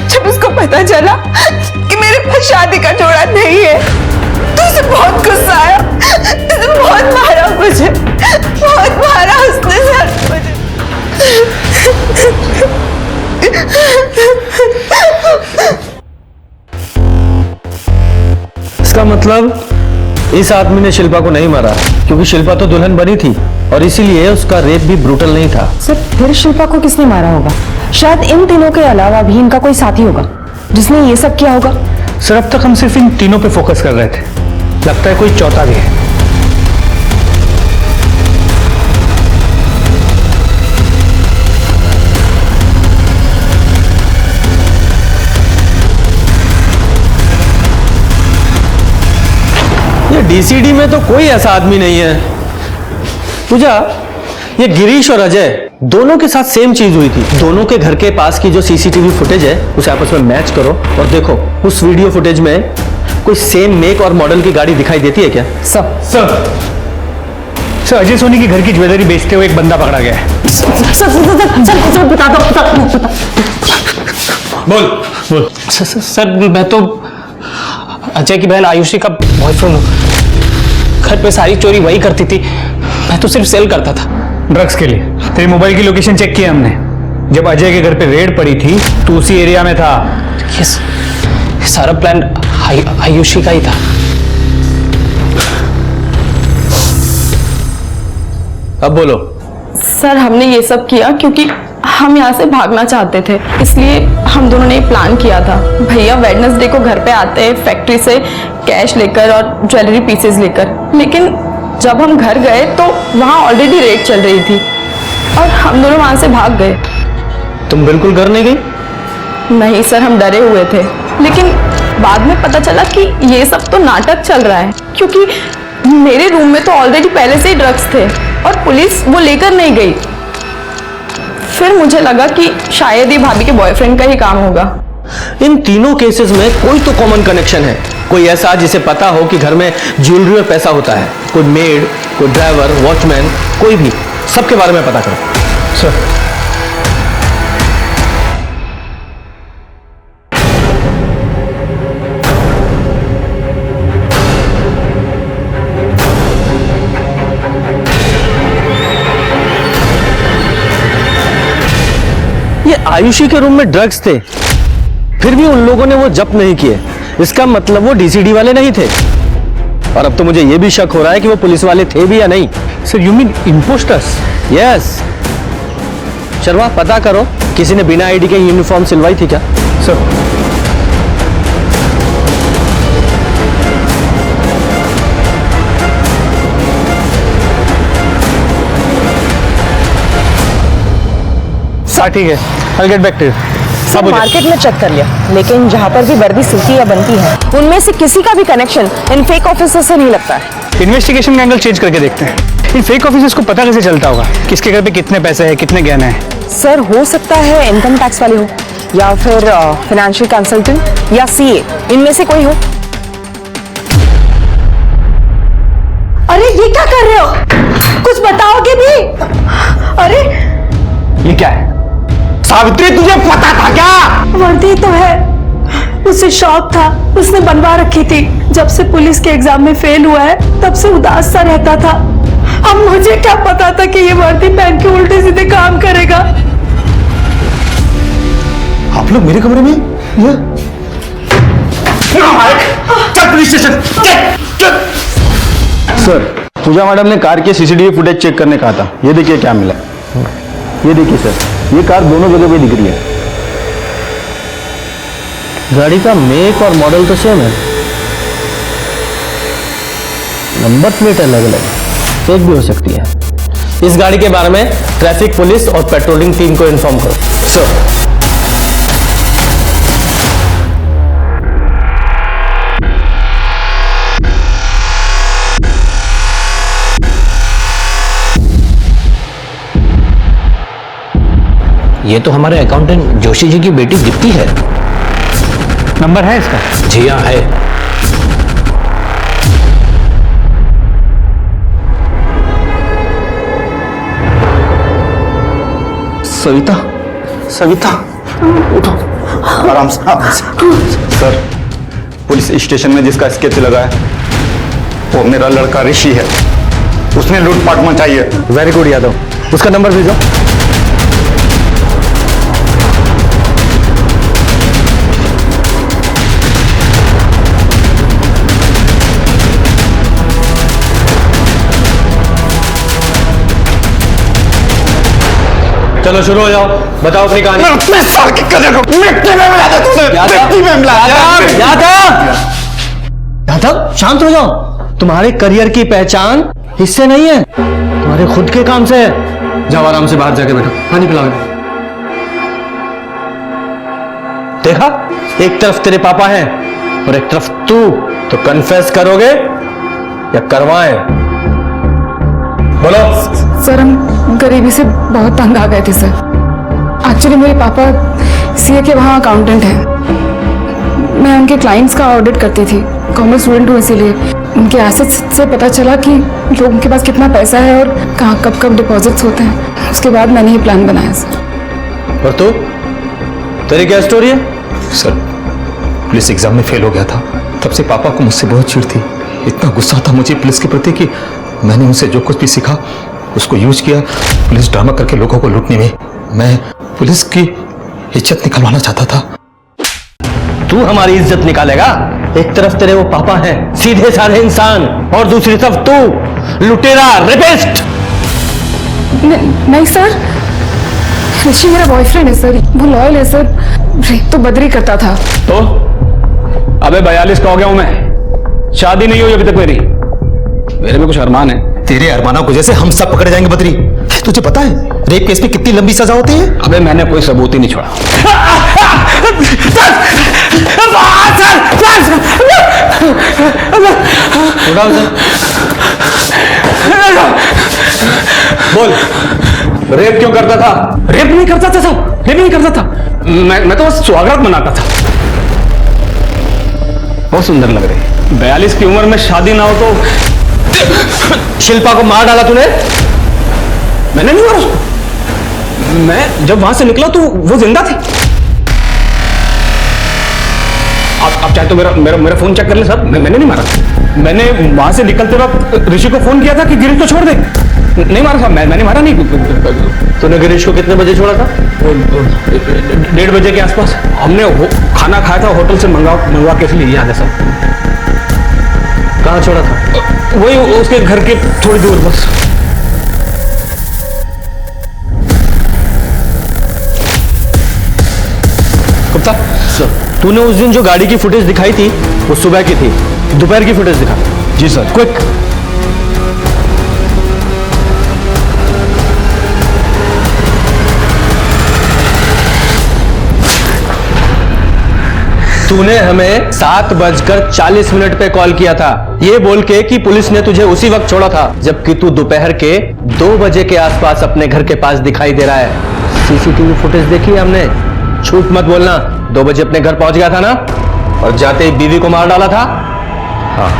जब उसको पता चला कि मेरे पास शादी का जोड़ा नहीं है तो उसे बहुत गुस्सा आया। उसे बहुत मारा मुझे, बहुत मारा उसने सर मुझे। इसका मतलब इस आदमी ने शिल्पा को नहीं मारा, क्योंकि शिल्पा तो दुल्हन बनी थी और इसीलिए उसका रेप भी ब्रूटल नहीं था। सर, फिर शिल्पा को किसने मारा होगा? शायद इन तीनों के अलावा भी इनका कोई साथी होगा जिसने ये सब किया होगा। सर, अब तक हम सिर्फ इन तीनों पे फोकस कर रहे थे, लगता है कोई चौथा भी है। ये डीसीडी में तो कोई ऐसा आदमी नहीं है। पूजा, ये गिरीश और अजय दोनों के साथ सेम चीज हुई थी। दोनों के घर के पास की जो सीसीटीवी फुटेज है उसे आपस में मैच करो और देखो उस वीडियो फुटेज में कोई सेम मेक और मॉडल की गाड़ी दिखाई देती है क्या? सर, सर अजय सोनी के घर की ज्वेलरी बेचते हुए एक बंदा पकड़ा गया है। सर बता दो। बोल बोल। सर मैं तो अजय की बहन आयुषी का बॉयफ्रेंड हूँ। घर पे सारी चोरी वही करती थी, मैं तो सिर्फ सेल करता था। ड्रग्स के लिए तेरे मोबाइल की लोकेशन चेक किया हमने। जब अजय के घर पे रेड पड़ी थी तो उसी एरिया में था। ये सारा प्लान आयुषी का ही था। अब बोलो। सर हमने ये सब किया क्योंकि हम यहाँ से भागना चाहते थे, इसलिए हम दोनों ने प्लान किया था। भैया वेडनेसडे को घर पे आते हैं फैक्ट्री से कैश लेकर और ज्वेलरी पीसेस लेकर, लेकिन जब हम घर गए तो वहाँ ऑलरेडी रेड चल रही थी और हम दोनों वहाँ से भाग गए। तुम बिल्कुल घर नहीं गई? नहीं सर, हम डरे हुए थे, लेकिन बाद में पता चला कि ये सब तो नाटक चल रहा है, क्योंकि मेरे रूम में तो ऑलरेडी पहले से ही ड्रग्स थे और पुलिस वो लेकर नहीं गई। फिर मुझे लगा कि शायद ये भाभी के बॉयफ्रेंड का ही काम होगा। इन तीनों केसेस में कोई तो कॉमन कनेक्शन है। कोई ऐसा जिसे पता हो कि घर में ज्वेलरी और पैसा होता है। कोई मेड, कोई ड्राइवर, वॉचमैन, कोई भी, सबके बारे में पता करो। सर ये आयुषी के रूम में ड्रग्स थे, फिर भी उन लोगों ने वो जब्त नहीं किए। इसका मतलब वो डीसीडी वाले नहीं थे। और अब तो मुझे ये भी शक हो रहा है कि वो पुलिस वाले थे भी या नहीं। Sir you mean impostors? Yes. Sharma पता करो किसी ने बिना आईडी के यूनिफॉर्म सिलवाई थी क्या? सर ठीक है, I'll get back to you। सब मार्केट में चेक कर लिया, लेकिन जहाँ पर भी वर्दी सिलती या बनती है उनमें से किसी का भी कनेक्शन इन फेक ऑफिसर से नहीं लगता है। इन्वेस्टिगेशन का एंगल चेंज करके देखते हैं। इन फेक ऑफिसर्स को पता कैसे चलता होगा किसके घर पे कितने पैसे हैं, कितने गहने हैं? सर हो सकता है इनकम टैक्स वाले हो या फिर फाइनेंशियल कंसल्टेंट या सीए, इनमें से कोई हो। अरे ये क्या कर रहे हो? कुछ बताओगे भी? अरे ये क्या है? सावित्री तुझे पता था क्या? वर्दी तो है, उसे शौक था, उसने बनवा रखी थी। जब से पुलिस के एग्जाम में फेल हुआ है तब से उदास सा रहता था। अब मुझे क्या पता था कि ये वर्दी पहन के उल्टे सीधे काम करेगा। आप लोग मेरे कमरे में? चल पुलिस स्टेशन, चल। सर पूजा मैडम ने कार के सीसीटीवी फुटेज चेक करने कहा था। ये देखिए क्या मिला। ये देखिए सर, ये कार दोनों जगह पे दिख रही है। गाड़ी का मेक और मॉडल तो सेम है, नंबर प्लेट अलग अलग है, फेक भी हो सकती है। इस गाड़ी के बारे में ट्रैफिक पुलिस और पेट्रोलिंग टीम को इन्फॉर्म करो। सर ये तो हमारे अकाउंटेंट जोशी जी की बेटी दीप्ति है। नंबर है इसका? जी हाँ है। सविता, सविता उठो, आराम से, आराम से। सर पुलिस स्टेशन में जिसका स्केच लगा है वो मेरा लड़का ऋषि है। उसने लूटपाट मचाई है। वेरी गुड यादव, उसका नंबर भेजो। चलो शुरू हो जाओ, बताओ अपनी कहानी। अपने सर की कदर को मिट्टी में मिला दे तूने, मिट्टी में मिला दे। यादव शांत हो जाओ। तुम्हारे करियर की पहचान इससे नहीं है, तुम्हारे खुद के काम से है। जाओ आराम से बाहर जाके बैठो, पानी पिलाओ। देखा, एक तरफ तेरे पापा हैं और एक तरफ तू। तो कन्फेस करोगे या करवाएं? बोलो। सर हम गरीबी से बहुत तंग आ गए थे सर। एक्चुअली मेरे पापा सीए के वहाँ अकाउंटेंट हैं। मैं उनके के क्लाइंट्स का ऑडिट करती थी, कॉमर्स स्टूडेंट हूँ इसीलिए। उनके एसेट्स से पता चला कि लोगों के पास कितना पैसा है और कहाँ कब कब डिपॉजिट्स होते हैं। उसके बाद मैंने ये प्लान बनाया सर। और तू, तेरी क्या स्टोरी है? सर पुलिस एग्जाम में फेल हो गया था, तब से पापा को मुझसे बहुत चिढ़ थी। इतना गुस्सा था मुझे पुलिस के प्रति कि मैंने उनसे जो कुछ भी सीखा उसको यूज किया पुलिस ड्रामा करके लोगों को लूटने में। मैं पुलिस की इज्जत निकलवाना चाहता था। तू हमारी इज्जत निकालेगा? एक तरफ तेरे वो पापा हैं, सीधे साधे इंसान, और दूसरी तरफ तू लुटेरा, रेपिस्ट। नहीं सर, ऋषि मेरा बॉयफ्रेंड है सर, वो लॉयल है सर। रेप तो बद्री करता था। तो अबे 42 का हो गया हूं मैं, शादी नहीं हुई अभी तक मेरी। मेरे में कुछ अरमान है। तेरे अरमानों को जैसे हम सब पकड़े जाएंगे बद्री। तुझे पता है रेप केस में कितनी लंबी सजा होती है? अबे मैंने कोई सबूत ही नहीं छोड़ा। बोल, रेप क्यों करता था? रेप नहीं करता था साहब, रेप नहीं करता था। मैं तो बस स्वागत मनाता था। बहुत सुंदर लग रही। 42 की उम्र में शादी ना हो तो। शिल्पा को मार डाला तूने? मैंने नहीं मारा उसको। मैं जब वहां से निकला तो वो जिंदा थी। आप चाहे तो मेरा फोन चेक कर ले साहब, मैंने नहीं मारा। मैंने वहां से निकलते वक्त ऋषि को फोन किया था कि गिरीश को छोड़ दे। नहीं मारा साहब, मैंने मारा नहीं। तूने गिरीश को कितने बजे छोड़ा था? 1:30 बजे के आसपास। हमने खाना खाया था होटल से मंगवा के, इसलिए याद है साहब। कहाँ छोड़ा था? वही उसके घर के थोड़ी दूर बस। गुप्ता, तूने उस दिन जो गाड़ी की फुटेज दिखाई थी वो सुबह की थी, दोपहर की फुटेज दिखा। जी सर। क्विक। तूने हमें 7:40 पे कॉल किया था, ये बोल के कि पुलिस ने तुझे उसी वक्त छोड़ा था, जबकि तू दोपहर के 2 बजे के आसपास अपने घर के पास दिखाई दे रहा है। सीसीटीवी फुटेज देखी है हमने, झूठ मत बोलना। 2 बजे अपने घर पहुंच गया था ना, और जाते ही बीवी को मार डाला था। हाँ,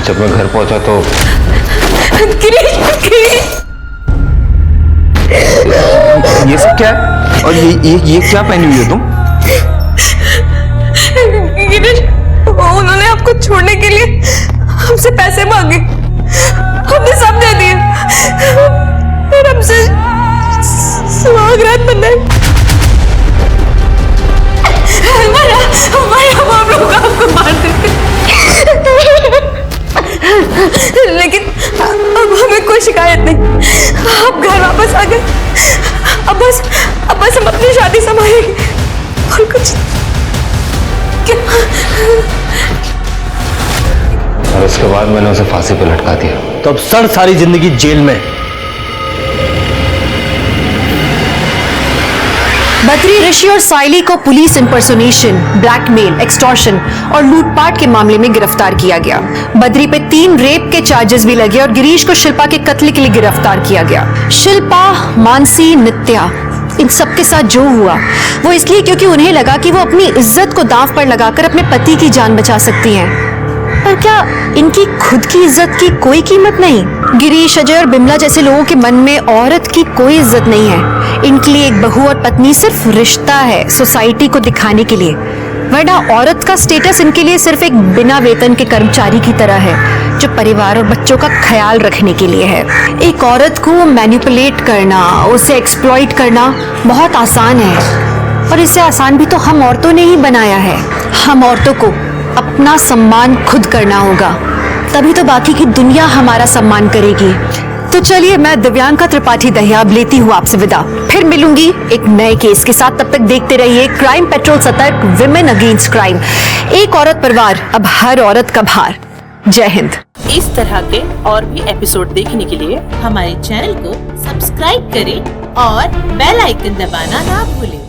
जब मैं घर पहुंचा तो ये सब क्या है? और ये क्या पहनी हुई है तुम? गिरीश, उन्होंने आपको छोड़ने के लिए हमसे पैसे मांगे, हमने सब दे दिए, फिर हमसे सुहागरात बनाए। हम आप लोग आपको मार देते, लेकिन अब हमें कोई शिकायत नहीं। आप घर वापस आ गए। अब बस हम अपनी शादी संभालेंगे और कुछ। और उसके बाद मैंने उसे फांसी पे लटका दिया। तो अब सर सारी जिंदगी जेल में। बद्री, ऋषि और साइली को पुलिस इंपर्सोनेशन, ब्लैकमेल, एक्सटॉर्शन और लूटपाट के मामले में गिरफ्तार किया गया। बद्री पे 3 रेप के चार्जेस भी लगे और गिरीश को शिल्पा के कत्ल के लिए गिरफ्तार किया गया। शिल्पा, मानसी, नित्या, इन सब के साथ जो हुआ वो इसलिए क्योंकि उन्हें लगा कि वो अपनी इज्जत को दांव पर लगाकर अपने पति की जान बचा सकती हैं। पर क्या इनकी खुद की इज्जत की कोई कीमत नहीं? गिरीश, अजय और बिमला जैसे लोगों के मन में औरत की कोई इज्जत नहीं है। इनके लिए एक बहू और पत्नी सिर्फ रिश्ता है, सोसाइटी को दिखाने के लिए, वरना औरत का स्टेटस इनके लिए सिर्फ एक बिना वेतन के कर्मचारी की तरह है, जो परिवार और बच्चों का ख्याल रखने के लिए है। एक औरत को मैनिपुलेट करना, उसे एक्सप्लॉइट करना बहुत आसान है, और इसे आसान भी तो हम औरतों ने ही बनाया है। हम औरतों को अपना सम्मान खुद करना होगा, तभी तो बाकी की दुनिया हमारा सम्मान करेगी। तो चलिए, मैं दिव्यांका त्रिपाठी दहियाब लेती हूँ आपसे विदा। फिर मिलूंगी एक नए केस के साथ। तब तक देखते रहिए क्राइम पेट्रोल सतर्क, विमेन अगेंस्ट क्राइम। एक औरत परिवार, अब हर औरत का भार। जय हिंद। इस तरह के और भी एपिसोड देखने के लिए हमारे चैनल को सब्सक्राइब करें और बेल आइकन दबाना ना भूलें।